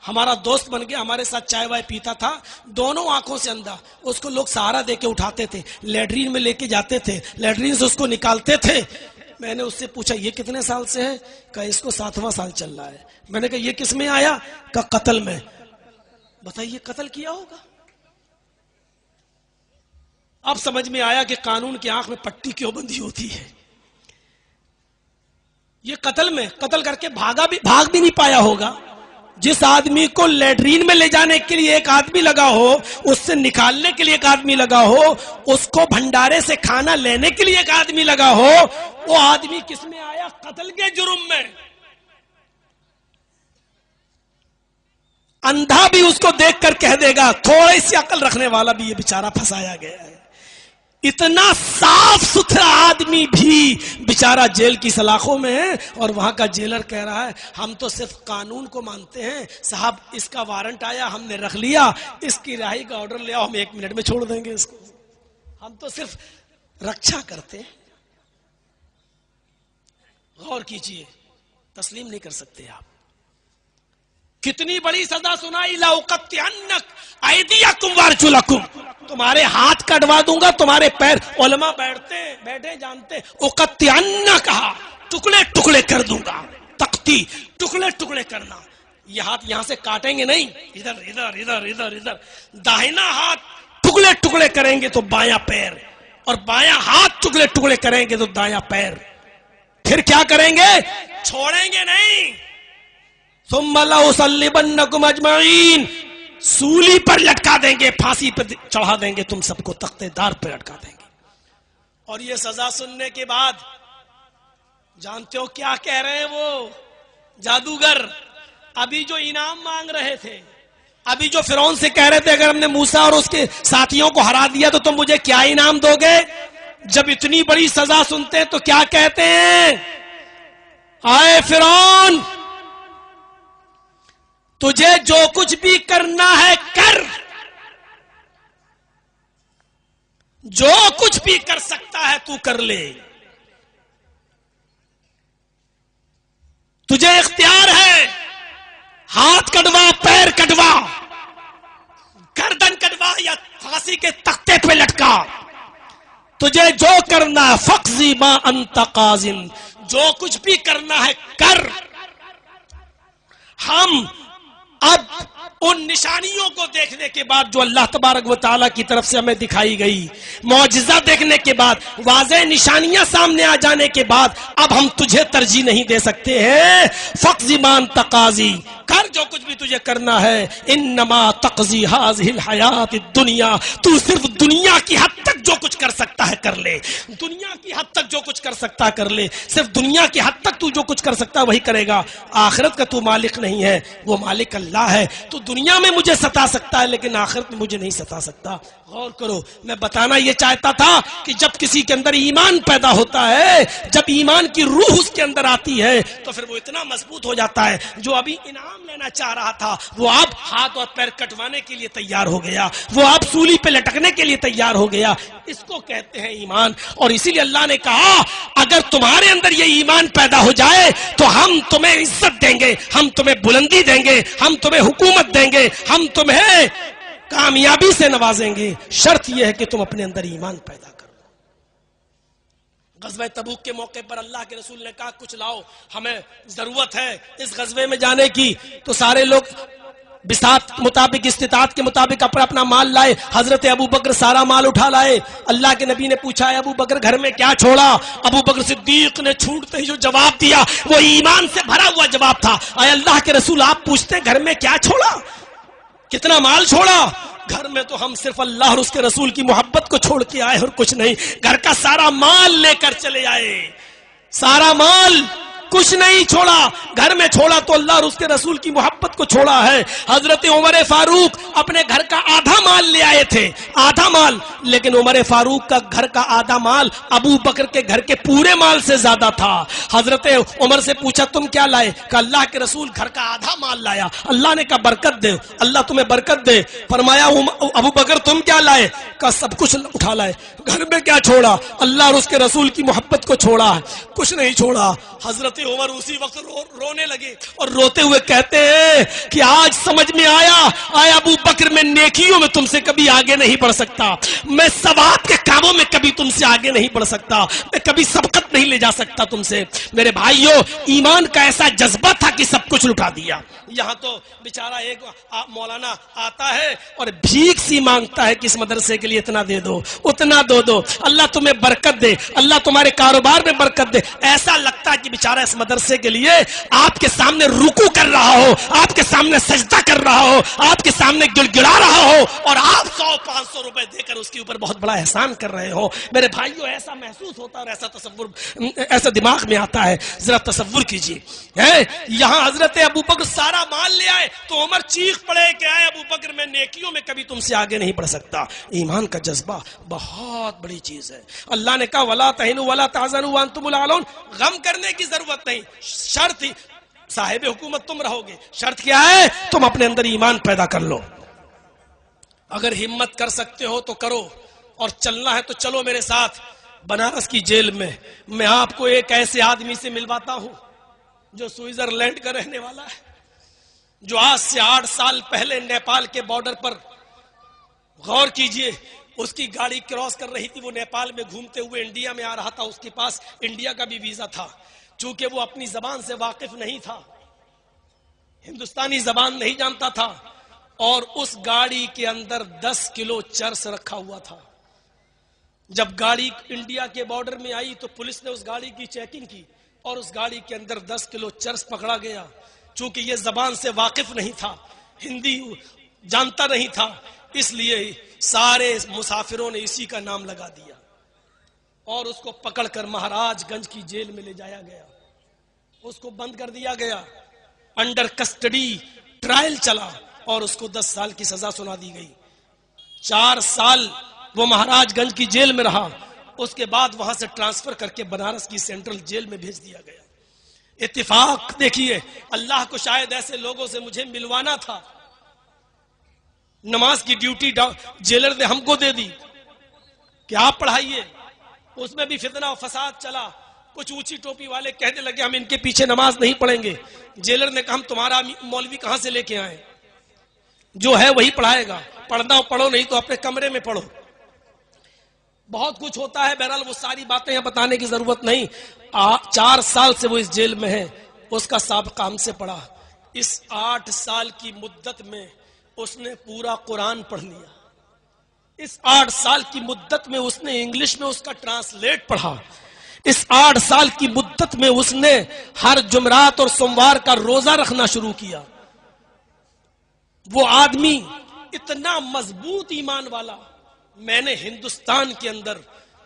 ہمارا دوست بن گیا، ہمارے ساتھ چائے وائے پیتا تھا، دونوں آنکھوں سے اندھا. اس کو لوگ سہارا دے کے اٹھاتے تھے، لیٹرین میں لے کے جاتے تھے، لیٹرین سے اس کو نکالتے تھے. میں نے اس سے پوچھا یہ کتنے سال سے ہے؟ کہا اس کو 7واں سال چل رہا ہے. میں نے کہا یہ کس میں آیا؟ کہا قتل میں. بتائیے قتل کیا ہوگا. اب سمجھ میں آیا کہ قانون کی آنکھ میں پٹی کیوں بندھی ہوتی ہے. یہ قتل میں، قتل کر کے بھاگ بھی نہیں پایا ہوگا. جس آدمی کو لیٹرین میں لے جانے کے لیے ایک آدمی لگا ہو، اس سے نکالنے کے لیے ایک آدمی لگا ہو، اس کو بھنڈارے سے کھانا لینے کے لیے ایک آدمی لگا ہو، وہ آدمی کس میں آیا؟ قتل کے جرم میں. اندھا بھی اس کو دیکھ کر کہہ دے گا، تھوڑی سی عقل رکھنے والا بھی یہ بیچارہ پھنسایا گیا ہے. اتنا صاف ستھرا آدمی بھی بیچارہ جیل کی سلاخوں میں ہے، اور وہاں کا جیلر کہہ رہا ہے ہم تو صرف قانون کو مانتے ہیں صاحب، اس کا وارنٹ آیا ہم نے رکھ لیا، اس کی رہائی کا آرڈر لے آؤ، ہم 1 منٹ میں چھوڑ دیں گے اس کو، ہم تو صرف رکشا کرتے ہیں. غور کیجئے، تسلیم نہیں کر سکتے آپ. کتنی بڑی سزا سنائی، لَأُقَطِّعَنَّ أَيْدِيَكُمْ وَأَرْجُلَكُمْ، تمہارے ہاتھ کٹوا دوں گا، تمہارے پیر. علماء بیٹھے جانتے، اقطعن کہا، ٹکڑے ٹکڑے کر دوں گا. تقتی، ٹکڑے ٹکڑے کرنا. یہ ہاتھ یہاں سے کاٹیں گے نہیں، ادھر ادھر ادھر ادھر ادھر. داہنا ہاتھ ٹکڑے ٹکڑے کریں گے تو بایاں پیر، اور بایاں ہاتھ ٹکڑے ٹکڑے کریں گے تو دایاں پیر. پھر کیا کریں گے؟ چھوڑیں گے نہیں. ثم لأصلبنکم اجمعین، سولی پر لٹکا دیں گے، پھانسی پر چڑھا دیں گے، تم سب کو تختے دار پر لٹکا دیں گے. اور یہ سزا سننے کے بعد جانتے ہو کیا کہہ رہے ہیں وہ جادوگر؟ ابھی جو انعام مانگ رہے تھے، ابھی جو فرعون سے کہہ رہے تھے اگر ہم نے موسیٰ اور اس کے ساتھیوں کو ہرا دیا تو تم مجھے کیا انعام دو گے، جب اتنی بڑی سزا سنتے ہیں تو کیا کہتے ہیں؟ آئے فرعون، تجھے جو کچھ بھی کرنا ہے کر، جو کچھ بھی کر سکتا ہے تو کر لے، تجھے اختیار ہے، ہاتھ کٹوا، پیر کٹوا، گردن کٹوا یا پھانسی کے تختے پہ لٹکا، تجھے جو کرنا ہے. فاقضِ ما انت قاضٍ، جو کچھ بھی کرنا ہے کر. ہم اب ان نشانیوں کو دیکھنے کے بعد جو اللہ تبارک و تعالیٰ کی طرف سے ہمیں دکھائی گئی، معجزہ دیکھنے کے بعد، واضح نشانیاں سامنے آ جانے کے بعد، اب ہم تجھے ترجیح نہیں دے سکتے ہیں. فاقضِ ما انت قاضٍ، کر جو کچھ بھی تجھے کرنا ہے. انما تقضی هذه الحیات الدنیا، تو صرف دنیا کی حد تک جو کچھ کر سکتا ہے کر لے، دنیا کی حد تک جو کچھ کر سکتا ہے کر لے. صرف دنیا کی حد تک تو جو کچھ کر سکتا ہے وہی کرے گا. آخرت کا تو مالک نہیں ہے، وہ مالک اللہ ہے. تو دنیا میں مجھے ستا سکتا ہے لیکن آخرت میں مجھے نہیں ستا سکتا. غور کرو، میں بتانا یہ چاہتا تھا کہ جب کسی کے اندر ایمان پیدا ہوتا ہے، جب ایمان کی روح اس کے اندر آتی ہے تو پھر وہ اتنا مضبوط ہو جاتا ہے. جو ابھی انعام لینا چاہ رہا تھا وہ اب ہاتھ اور پیر کٹوانے کے لیے تیار ہو گیا، وہ اب سولی پہ لٹکنے کے لیے تیار ہو گیا. اس کو کہتے ہیں ایمان. اور اسی لیے اللہ نے کہا اگر تمہارے اندر یہ ایمان پیدا ہو جائے تو ہم تمہیں عزت دیں گے، ہم تمہیں بلندی دیں گے، ہم تمہیں حکومت دیں گے، ہم تمہیں کامیابی سے نوازیں گے. شرط یہ ہے کہ تم اپنے اندر ایمان پیدا کرو. غزوہ تبوک کے موقع پر اللہ کے رسول نے کہا کچھ لاؤ، ہمیں ضرورت ہے اس غزوے میں جانے کی. تو سارے لوگ بساط مطابق استطاعت کے مطابق اپنا مال لائے. حضرت ابو بکر سارا مال اٹھا لائے. اللہ کے نبی نے پوچھا ابو بکر گھر میں کیا چھوڑا؟ ابو بکر صدیق نے چھوٹتے ہی جو جواب دیا وہ ایمان سے بھرا ہوا جواب تھا. اے اللہ کے رسول آپ پوچھتے گھر میں کیا چھوڑا، کتنا مال چھوڑا؟ گھر میں تو ہم صرف اللہ اور اس کے رسول کی محبت کو چھوڑ کے آئے اور کچھ نہیں. گھر کا سارا مال لے کر چلے آئے، سارا مال، کچھ نہیں چھوڑا. گھر میں چھوڑا تو اللہ اور اس کے رسول کی محبت کو چھوڑا ہے. حضرت عمر فاروق اپنے گھر کا آدھا مال لے آئے تھے، آدھا مال، لیکن عمر فاروق کا گھر کا آدھا مال ابو بکر کے گھر کے پورے مال سے زیادہ تھا. حضرت عمر سے پوچھا تم کیا لائے؟ کہ اللہ کے رسول گھر کا آدھا مال لایا. اللہ نے کہا برکت دے، اللہ تمہیں برکت دے. فرمایا ابو بکر تم کیا لائے؟ کہا سب کچھ اٹھا لائے. گھر میں کیا چھوڑا؟ اللہ اور اس کے رسول کی محبت کو چھوڑا، کچھ نہیں چھوڑا. حضرت عمر اسی وقت رونے لگے اور روتے ہوئے کہتے ہیں کہ آج سمجھ میں آیا ابو بکر میں نیکیوں میں تم سے کبھی آگے نہیں بڑھ سکتا، میں ثواب کے کاموں میں کبھی تم سے آگے نہیں بڑھ سکتا، میں کبھی سبقت نہیں لے جا سکتا تم سے. میرے بھائیوں، ایمان کا ایسا جذبہ تھا کہ سب کچھ لٹا دیا. یہاں تو بیچارہ ایک مولانا آتا ہے اور بھیک سی مانگتا ہے کہ اس مدرسے کے لیے اتنا دے دو، اتنا دو. اللہ تمہیں برکت دے، اللہ تمہارے کاروبار میں برکت دے. ایسا لگتا ہے کہ بیچارہ اس مدرسے کے لیے آپ کے سامنے رکوع کر رہا ہو، آپ کے سامنے سجدہ کر رہا ہو، آپ کے سامنے گڑگڑا رہا ہو اور آپ 100-500 روپے دے کر اس کے اوپر بہت بڑا احسان کر رہے ہو. میرے بھائیوں، ایسا محسوس ہوتا ہے اور ایسا تصور ایسا دماغ میں آتا ہے. ذرا تصور کیجیے، یہاں حضرت ابو بکر سارا مال لے آئے تو عمر چیخ پڑے کہ اے ابو بکر میں نیکیوں میں کبھی تم سے آگے نہیں بڑھ سکتا. ایمان کا جذبہ بہت بڑی چیز ہے. اللہ نے کہا ولا تہنوا ولا تحزنوا وانتم الاعلون، غم کرنے کی ضرورت نہیں. شرط ہی صاحب حکومت تم رہو گے، شرط کیا ہے؟ تم اپنے اندر ایمان پیدا کر لو. اگر ہمت کر سکتے ہو تو کرو، اور چلنا ہے تو چلو میرے ساتھ بنارس کی جیل میں. میں آپ کو ایک ایسے آدمی سے ملواتا ہوں جو سوئٹزرلینڈ کا رہنے والا ہے، جو آج سے 8 سال پہلے نیپال کے بارڈر پر، غور کیجئے، اس کی گاڑی کراس کر رہی تھی، وہ نیپال میں گھومتے ہوئے انڈیا میں آ رہا تھا. اس کے پاس انڈیا کا بھی ویزا تھا. چونکہ وہ اپنی زبان سے واقف نہیں تھا، ہندوستانی زبان نہیں جانتا تھا، اور اس گاڑی کے اندر 10 کلو چرس رکھا ہوا تھا. جب گاڑی انڈیا کے بارڈر میں آئی تو پولیس نے اس گاڑی کی چیکنگ کی اور اس گاڑی کے اندر 10 کلو چرس پکڑا گیا. چونکہ یہ زبان سے واقف نہیں تھا، ہندی جانتا نہیں تھا، اس لیے سارے مسافروں نے اسی کا نام لگا دیا اور اس کو پکڑ کر مہاراج گنج کی جیل میں لے جایا گیا. اس کو بند کر دیا گیا، انڈر کسٹڈی ٹرائل چلا اور اس کو 10 سال کی سزا سنا دی گئی. 4 سال وہ مہاراج گنج کی جیل میں رہا. اس کے بعد وہاں سے ٹرانسفر کر کے بنارس کی سینٹرل جیل میں بھیج دیا گیا. اتفاق دیکھیے، اللہ کو شاید ایسے لوگوں سے مجھے ملوانا تھا. نماز کی ڈیوٹی جیلر نے ہم کو دے دی کہ آپ پڑھائیے. اس میں بھی فتنہ و فساد چلا. کچھ اونچی ٹوپی والے کہنے لگے ہم ان کے پیچھے نماز نہیں پڑھیں گے. جیلر نے کہا ہم تمہارا مولوی کہاں سے لے کے آئے؟ جو ہے وہی پڑھائے گا، پڑھنا ہو پڑھو، نہیں تو اپنے کمرے میں پڑھو. بہت کچھ ہوتا ہے. بہرحال وہ ساری باتیں یہاں بتانے کی ضرورت نہیں. 4 سال سے وہ اس جیل میں ہے. اس کا سابقہ ہم سے پڑھا. اس 8 سال کی مدت میں اس نے پورا قرآن پڑھ لیا. اس 8 سال کی مدت میں اس نے انگلش میں اس کا ٹرانسلیٹ پڑھا. اس 8 سال کی مدت میں اس نے ہر جمعرات اور سوموار کا روزہ رکھنا شروع کیا. وہ آدمی اتنا مضبوط ایمان والا میں نے ہندوستان کے اندر،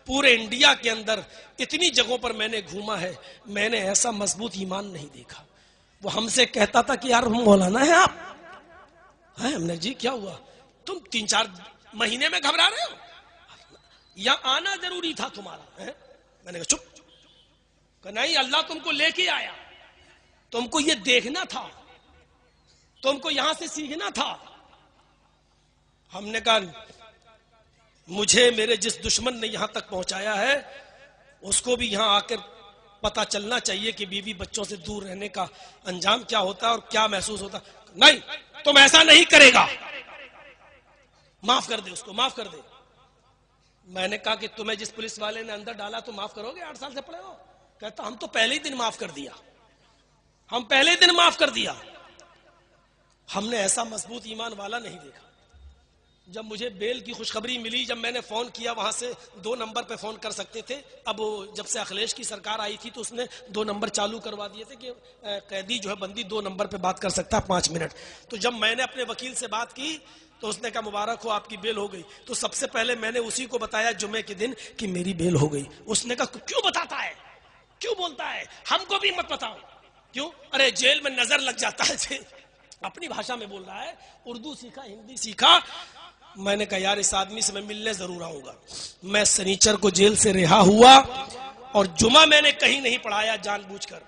پورے انڈیا کے اندر اتنی جگہوں پر میں نے گھوما ہے، میں نے ایسا مضبوط ایمان نہیں دیکھا. وہ ہم سے کہتا تھا کہ یار مولانا ہے آپ. ہم نے جی کیا ہوا؟ تم 3-4 مہینے میں گھبرا رہے ہو؟ یہاں آنا ضروری تھا تمہارا. میں نے کہا چپ. کہ نہیں، اللہ تم کو لے کے آیا، تم کو یہ دیکھنا تھا، تم کو یہاں سے سیکھنا تھا. ہم نے کہا مجھے میرے جس دشمن نے یہاں تک پہنچایا ہے اس کو بھی یہاں آ کر پتا چلنا چاہیے کہ بیوی بچوں سے دور رہنے کا انجام کیا ہوتا ہے اور کیا محسوس ہوتا ہے. نہیں، تم ایسا نہیں کرے گا، معاف کر دے اس کو، معاف کر دے. میں نے کہا کہ تمہیں جس پولیس والے نے اندر ڈالا تو معاف کرو گے؟ 8 سال سے پڑے ہو؟ کہتا ہم تو پہلے ہی دن معاف کر دیا، ہم پہلے دن معاف کر دیا. ہم نے ایسا مضبوط ایمان والا نہیں دیکھا. جب مجھے بیل کی خوشخبری ملی، جب میں نے فون کیا، وہاں سے 2 نمبر پہ فون کر سکتے تھے. اب جب سے اکھلیش کی سرکار آئی تھی تو اس نے 2 نمبر چالو کروا دیے تھے کہ قیدی جو ہے بندی 2 نمبر پہ بات کر سکتا ہے 5 منٹ. تو جب میں نے اپنے وکیل سے بات کی تو اس نے کہا مبارک ہو آپ کی بیل ہو گئی. تو سب سے پہلے میں نے اسی کو بتایا جمعے کے دن کہ میری بیل ہو گئی. اس نے کہا کیوں بتاتا ہے، کیوں بولتا ہے، ہم کو بھی مت بتاؤ. کیوں؟ ارے جیل میں نظر لگ جاتا ہے. اپنی بھاشا میں بول رہا ہے، اردو سیکھا، ہندی سیکھا. میں نے کہا یار اس آدمی سے میں ملنے ضرور آؤں گا. میں سنیچر کو جیل سے رہا ہوا اور جمعہ میں نے کہیں نہیں پڑھایا جان بوجھ کر،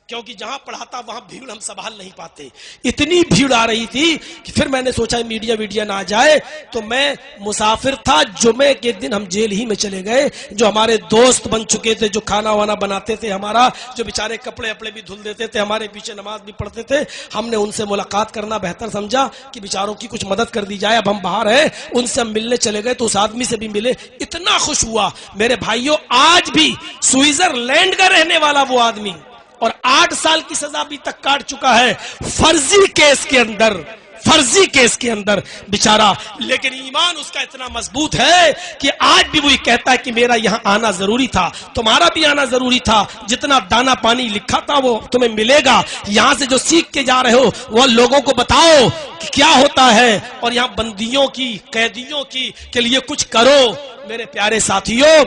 کیونکہ جہاں پڑھاتا وہاں بھیڑ ہم سنبھال نہیں پاتے. اتنی بھیڑ آ رہی تھی کہ پھر میں نے سوچا میڈیا ویڈیا نہ آ جائے. تو میں مسافر تھا. جمعے کے دن ہم جیل ہی میں چلے گئے. جو ہمارے دوست بن چکے تھے، جو کھانا وانا بناتے تھے ہمارا، جو بیچارے کپڑے اپڑے بھی دھل دیتے تھے، ہمارے پیچھے نماز بھی پڑھتے تھے، ہم نے ان سے ملاقات کرنا بہتر سمجھا کہ بیچاروں کی کچھ مدد کر دی جائے. اب ہم باہر ہیں، ان سے ہم ملنے چلے گئے تو اس آدمی سے بھی ملے. اتنا خوش ہوا میرے بھائیوں. آج بھی سوئٹزرلینڈ کا رہنے والا وہ آدمی، اور 8 سال کی سزا بھی تک کاٹ چکا ہے فرضی کیس کے اندر بیچارہ. لیکن ایمان اس کا اتنا مضبوط ہے کہ آج بھی وہی کہتا ہے کہ میرا یہاں آنا ضروری تھا، تمہارا بھی آنا ضروری تھا. جتنا دانا پانی لکھا تھا وہ تمہیں ملے گا. یہاں سے جو سیکھ کے جا رہے ہو وہ لوگوں کو بتاؤ کہ کیا ہوتا ہے، اور یہاں بندیوں کی، قیدیوں کی کے لیے کچھ کرو. میرے پیارے ساتھیوں،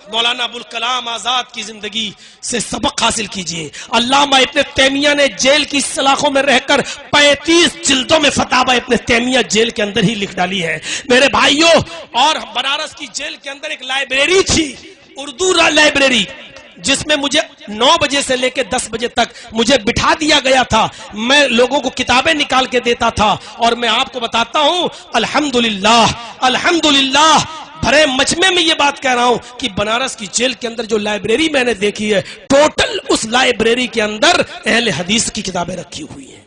مولانا ابوالکلام آزاد کی زندگی سے سبق حاصل کیجئے. علامہ ابن تیمیہ نے جیل کی سلاخوں میں رہ کر 35 جلدوں میں فتاوی ابن تیمیہ جیل کے اندر ہی لکھ ڈالی ہے میرے بھائیوں. اور بنارس کی جیل کے اندر ایک لائبریری تھی، اردو لائبریری، جس میں مجھے 9 بجے سے لے کے 10 بجے تک مجھے بٹھا دیا گیا تھا. میں لوگوں کو کتابیں نکال کے دیتا تھا. اور میں آپ کو بتاتا ہوں الحمدللہ بھرے مجمع میں یہ بات کہہ رہا ہوں کہ بنارس کی جیل کے اندر جو لائبریری میں نے دیکھی ہے، ٹوٹل اس لائبریری کے اندر اہل حدیث کی کتابیں رکھی ہوئی ہیں.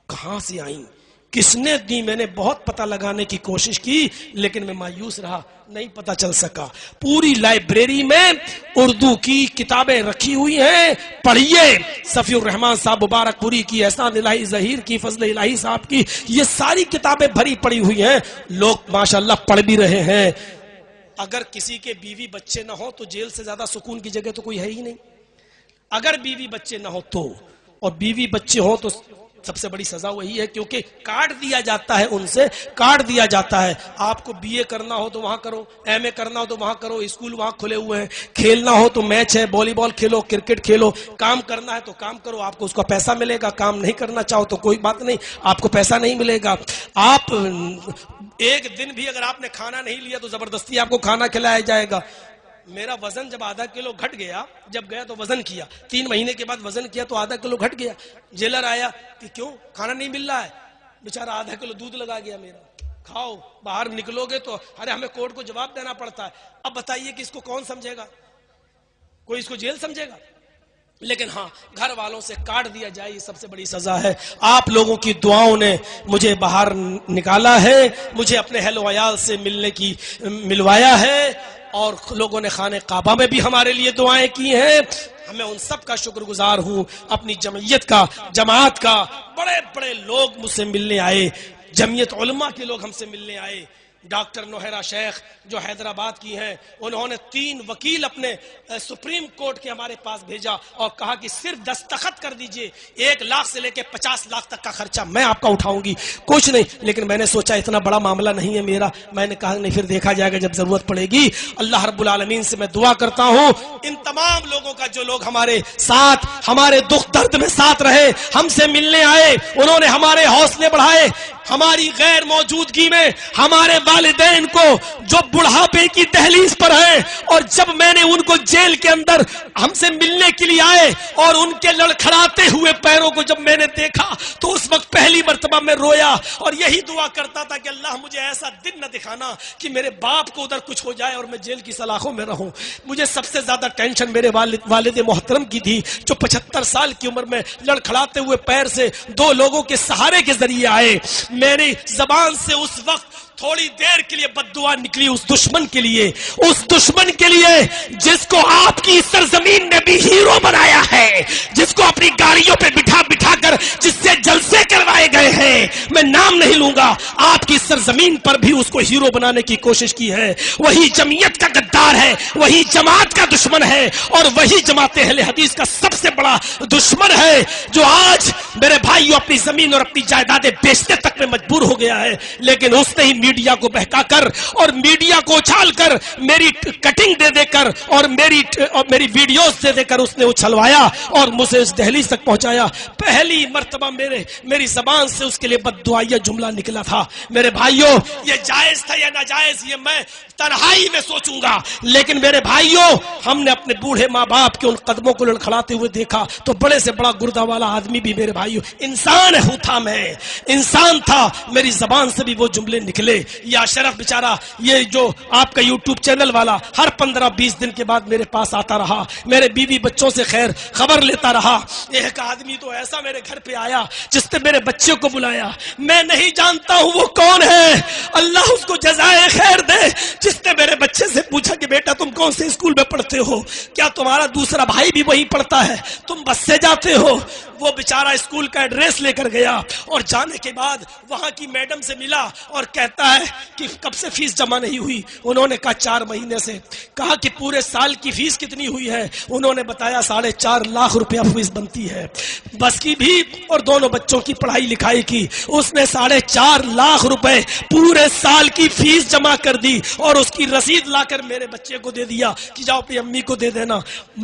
کہاں سے آئیں، کس نے دی؟ میں نے بہت پتہ لگانے کی کوشش کی لیکن میں مایوس رہا، نہیں پتہ چل سکا. پوری لائبریری میں اردو کی کتابیں رکھی ہوئی ہیں. پڑھیے، صفی الرحمان صاحب مبارک پوری کی، احسان الہی ظہیر کی، فضل الہی صاحب کی، یہ ساری کتابیں بھری پڑی ہوئی ہیں. لوگ ماشاءاللہ پڑھ بھی رہے ہیں. اگر کسی کے بیوی بچے نہ ہو تو جیل سے زیادہ سکون کی جگہ تو کوئی ہے ہی نہیں. اگر بیوی بچے نہ ہو تو، اور بیوی بچے ہو تو سب سے بڑی سزا وہی ہے، کیونکہ کاٹ دیا جاتا ہے، ان سے کاٹ دیا جاتا ہے. آپ کو BA کرنا ہو تو وہاں کرو، MA کرنا ہو تو وہاں کرو، اسکول وہاں کھلے ہوئے ہیں. کھیلنا ہو تو میچ ہے، والی بال کھیلو، کرکٹ کھیلو. کام کرنا ہے تو کام کرو، آپ کو اس کا پیسہ ملے گا. کام نہیں کرنا چاہو تو کوئی بات نہیں، آپ کو پیسہ نہیں ملے گا. آپ ایک دن بھی اگر آپ نے کھانا نہیں لیا تو زبردستی آپ کو کھانا کھلایا جائے گا. میرا وزن جب ½ کلو گھٹ گیا، جب گیا تو وزن کیا، 3 مہینے کے بعد وزن کیا تو ½ کلو گھٹ گیا. جیلر آیا کہ کیوں کھانا نہیں مل رہا ہے؟ بیچارہ ½ کلو دودھ لگا گیا میرا. کھاؤ، باہر نکلو گے تو ارے ہمیں کورٹ کو جواب دینا پڑتا ہے. اب بتائیے کہ اس کو کون سمجھے گا؟ کوئی اس کو جیل سمجھے گا؟ لیکن ہاں، گھر والوں سے کاٹ دیا جائے، یہ سب سے بڑی سزا ہے. آپ لوگوں کی دعاؤں نے مجھے باہر نکالا ہے، مجھے اپنے اہل و عیال سے ملوایا ہے، اور لوگوں نے خانہ کعبہ میں بھی ہمارے لیے دعائیں کی ہیں. میں ان سب کا شکر گزار ہوں. اپنی جماعت کا بڑے بڑے لوگ مجھ سے ملنے آئے، جمعیت علماء کے لوگ ہم سے ملنے آئے. ڈاکٹر نوہرا شیخ جو حیدرآباد کی ہیں، انہوں نے 3 وکیل اپنے سپریم کورٹ کے ہمارے پاس بھیجا اور کہا کہ صرف دستخط کر دیجئے، 1 لاکھ سے لے کے 50 لاکھ تک کا خرچہ میں آپ کا اٹھاؤں گی، کچھ نہیں. لیکن میں نے سوچا اتنا بڑا معاملہ نہیں ہے میرا. میں نے کہا نہیں، پھر دیکھا جائے گا جب ضرورت پڑے گی. اللہ رب العالمین سے میں دعا کرتا ہوں ان تمام لوگوں کا جو لوگ ہمارے ساتھ، ہمارے دکھ درد میں ساتھ رہے، ہم سے ملنے آئے، انہوں نے ہمارے حوصلے بڑھائے. ہماری غیر موجودگی میں ہمارے والدین کو جو بڑھاپے کی دہلیز پر ہیں، اور جب میں نے ان کو جیل کے اندر ہم سے ملنے کے لیے آئے اور ان کے لڑکھڑاتے ہوئے پیروں کو جب میں نے دیکھا تو اس وقت پہلی مرتبہ میں رویا اور یہی دعا کرتا تھا کہ اللہ مجھے ایسا دن نہ دکھانا کہ میرے باپ کو ادھر کچھ ہو جائے اور میں جیل کی سلاخوں میں رہوں. مجھے سب سے زیادہ ٹینشن میرے والد محترم کی تھی جو 75 سال کی عمر میں لڑکھڑاتے ہوئے پیر سے 2 لوگوں کے سہارے کے ذریعے آئے. میری زبان سے اس وقت تھوڑی دیر کے لیے بد دعا نکلی اس دشمن کے لیے، اس دشمن کے لیے جس کو آپ کی سرزمین نے بھی ہیرو بنایا ہے، جس کو اپنی گاڑیوں پہ بٹھا بٹھا کر جس سے جلسے کروائے گئے ہیں، میں نام نہیں لوں گا، آپ کی سرزمین پر بھی اس کو ہیرو بنانے کی کوشش کی ہے۔ وہی جمعیت کا غدار ہے، وہی جماعت کا دشمن ہے، اور وہی جماعت اہل حدیث کا سب سے بڑا دشمن ہے، جو آج میرے بھائیوں اپنی زمین اور اپنی جائیدادیں بیچنے تک میں مجبور ہو گیا ہے، لیکن اس نے ہی میڈیا کو بہکا کر اور میڈیا کو اچھال کر میری کٹنگ دے دے کر اور میری ویڈیوز دے دے کر اس نے اچھلوایا اور مجھے اس دہلیز تک پہنچایا۔ پہلی مرتبہ میری زبان سے اس کے لیے بد دعائیہ جملہ نکلا تھا۔ میرے بھائیوں، یہ جائز تھا یا ناجائز یہ میں تنہائی میں سوچوں گا، لیکن میرے بھائیوں، ہم نے اپنے بوڑھے ماں باپ کے ان قدموں کو لڑکھڑاتے ہوئے دیکھا تو بڑے سے بڑا گردہ والا آدمی بھی میرے بھائیوں انسان تھا، میں انسان تھا، میری زبان سے بھی وہ جملے نکلے۔ یا شرف بیچارہ، یہ جو آپ کا یوٹیوب چینل والا ہر 15-20 دن کے بعد میرے پاس آتا رہا، میرے بیوی بچوں سے خیر خبر لیتا رہا۔ ایک آدمی تو ایسا میرے گھر پہ آیا جس نے میرے بچے کو بلایا، میں نہیں جانتا ہوں وہ کون ہے، اللہ اس کو جزائے خیر دے، جس نے میرے بچے سے پوچھا کہ بیٹا تم کون سے اسکول میں پڑھتے ہو، کیا تمہارا دوسرا بھائی بھی وہی پڑھتا ہے، تم بس سے جاتے ہو؟ وہ بیچارہ اسکول کا ایڈریس لے کر گیا اور جانے کے بعد وہاں کی میڈم سے ملا اور کہتا ہے کہ کب سے فیس جمع نہیں ہوئی؟ انہوں نے کہا 4 مہینے سے۔ کہا کہ پورے سال کی فیس کتنی ہوئی ہے؟ انہوں نے بتایا 4.5 لاکھ روپیہ فیس بنتی ہے، بس کی بھی اور دونوں بچوں کی پڑھائی لکھائی کی۔ اس نے 4.5 لاکھ روپے پورے سال کی فیس جمع کر دی اور اس کی رسید لا کر میرے بچے کو دے دیا کہ جاؤ اپنی امی کو دے دینا۔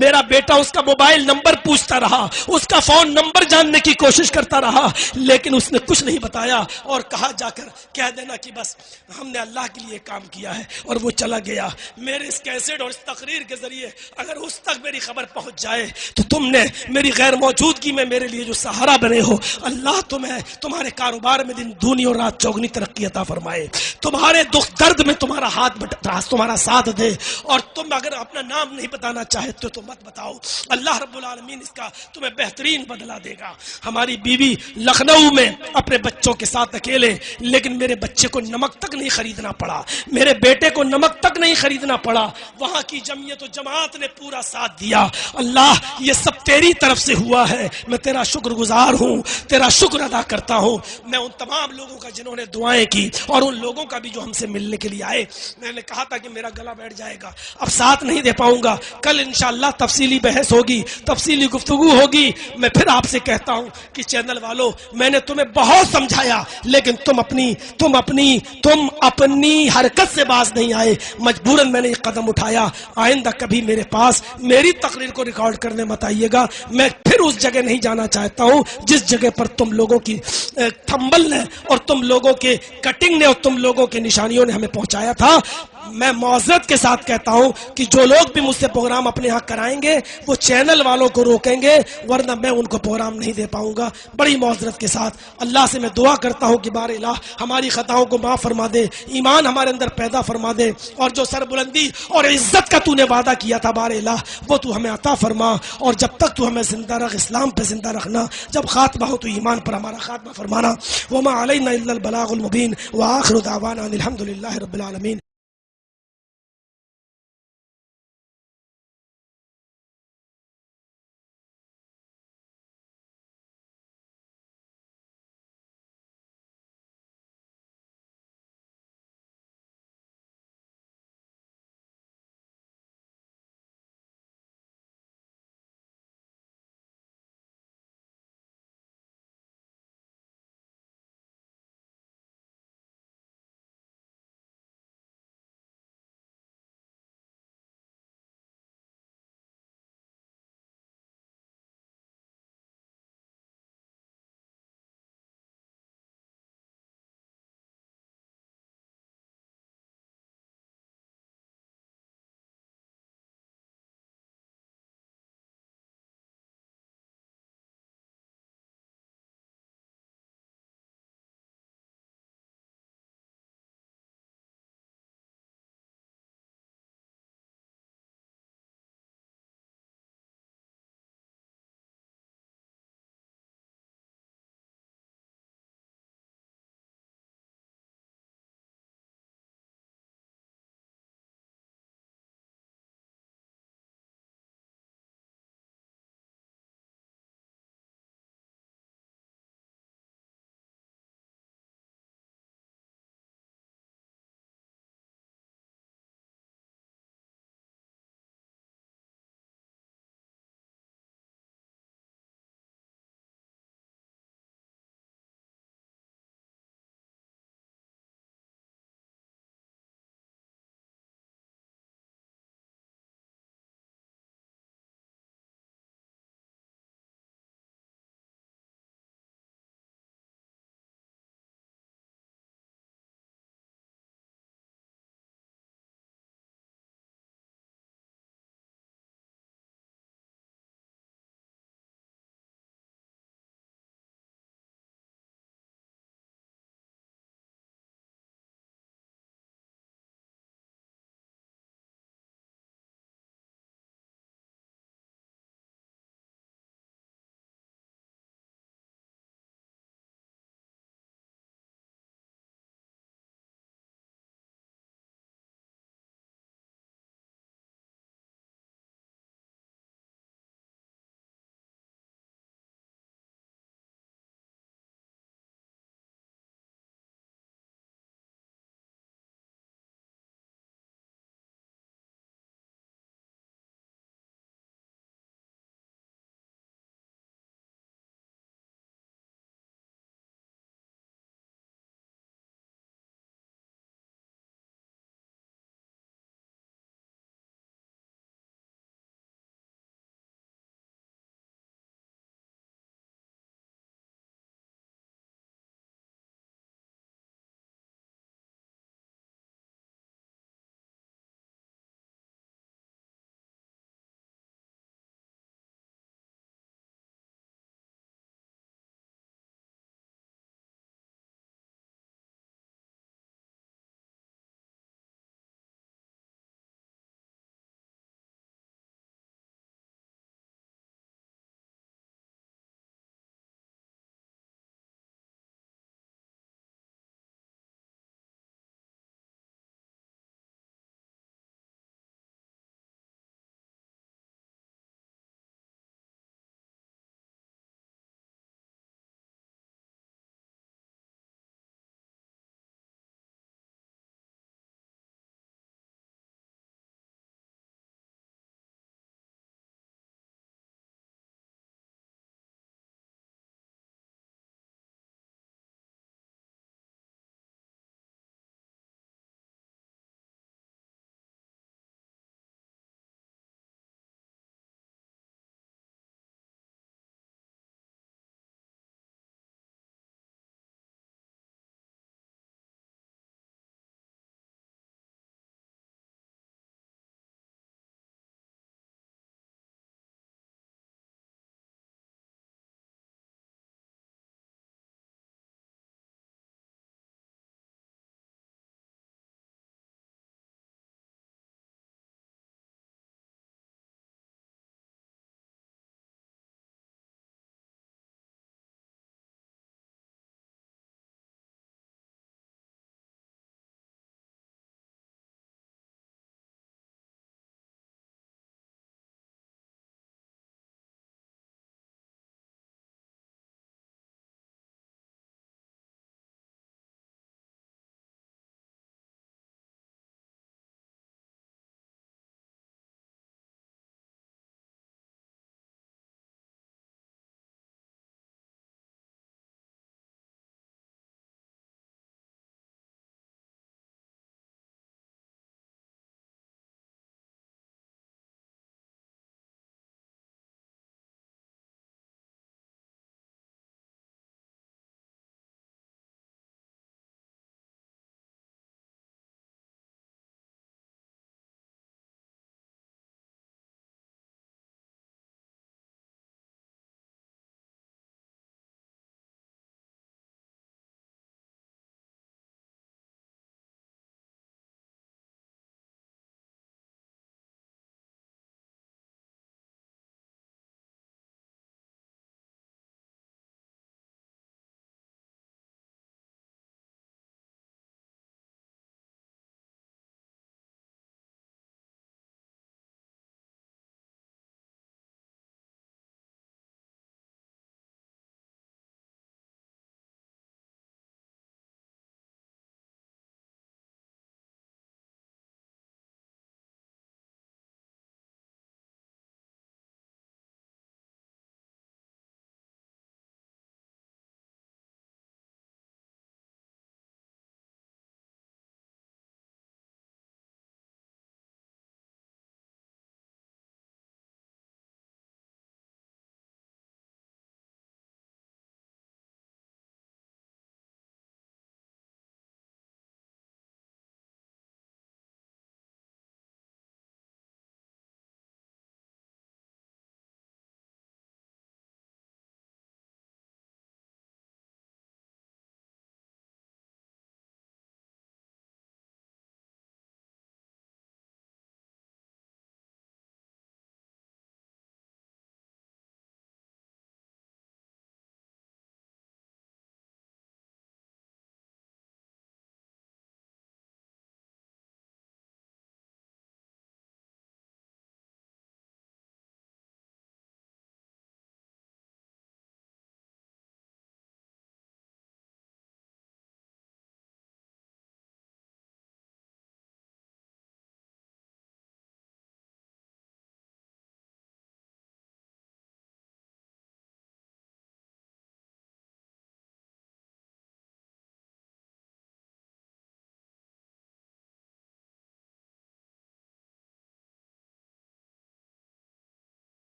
میرا بیٹا اس کا موبائل نمبر پوچھتا رہا، اس کا فون نمبر جاننے کی کوشش کرتا رہا، لیکن اس نے کچھ نہیں بتایا اور کہا جا کر کہہ دینا کہ بس ہم نے اللہ کے لیے کام کیا ہے، اور وہ چلا گیا۔ میرے اس کیسٹ اور اس تقریر کے ذریعے اگر اس تک میری خبر پہنچ جائے تو تم نے میری غیر موجودگی میں میرے لیے جو سہارا بنے ہو، اللہ تمہیں تمہارے کاروبار میں دن دونی اور رات چوگنی ترقی عطا فرمائے، تمہارے دکھ درد میں تمہارا ہاتھ تمہارا ساتھ دے، اور تم اگر اپنا نام نہیں بتانا چاہتے تو مت بتاؤ، اللہ رب العالمین اس کا تمہیں بہترین بدلہ دے گا۔ ہماری بیوی لکھنؤ میں اپنے بچوں کے ساتھ اکیلے، لیکن میرے بچے کو نمک تک نہیں خریدنا پڑا، میرے بیٹے کو نمک تک نہیں خریدنا پڑا، وہاں کی جمعیت و جماعت نے پورا ساتھ دیا۔ اللہ یہ سب تیری طرف سے ہوا ہے، میں تیرا شکر گزار ہوں، تیرا شکر ادا کرتا ہوں۔ میں ان تمام لوگوں کا جنہوں نے دعائیں کی اور ان لوگوں کا بھی جو ہم سے ملنے کے لیے آئے، میں نے کہا تھا کہ میرا گلا بیٹھ جائے گا، اب ساتھ نہیں دے پاؤں گا، کل انشاءاللہ تفصیلی بحث ہوگی، تفصیلی گفتگو ہوگی۔ میں پھر آپ سے کہتا ہوں کہ چینل والوں، میں نے تمہیں بہت سمجھایا، لیکن تم اپنی حرکت سے باز نہیں آئے، مجبوراً میں نے یہ قدم اٹھایا۔ آئندہ کبھی میرے پاس میری تقریر کو ریکارڈ کرنے مت آئیے گا، میں پھر اس جگہ نہیں جانا چاہتا ہوں جس جگہ پر تم لوگوں کی تھمبل نے اور تم لوگوں کے کٹنگ نے اور تم لوگوں کے نشانیوں نے ہمیں پہنچایا تھا۔ میں معذرت کے ساتھ کہتا ہوں کہ جو لوگ بھی مجھ سے پروگرام اپنے ہاں کرائیں گے وہ چینل والوں کو روکیں گے، ورنہ میں ان کو پروگرام نہیں دے پاؤں گا۔ بڑی معذرت کے ساتھ اللہ سے میں دعا کرتا ہوں کہ بار الہ ہماری خطاؤں کو معاف فرما دے، ایمان ہمارے اندر پیدا فرما دے، اور جو سربلندی اور عزت کا تو نے وعدہ کیا تھا بار الہ وہ تو ہمیں عطا فرما، اور جب تک تو ہمیں زندہ رکھ، اسلام پہ زندہ رکھنا، جب خاتمہ ہو تو ایمان پر ہمارا خاتمہ فرمانا۔ وما علینا الا البلاغ المبین، وآخر دعوانا الحمد للہ رب العالمین۔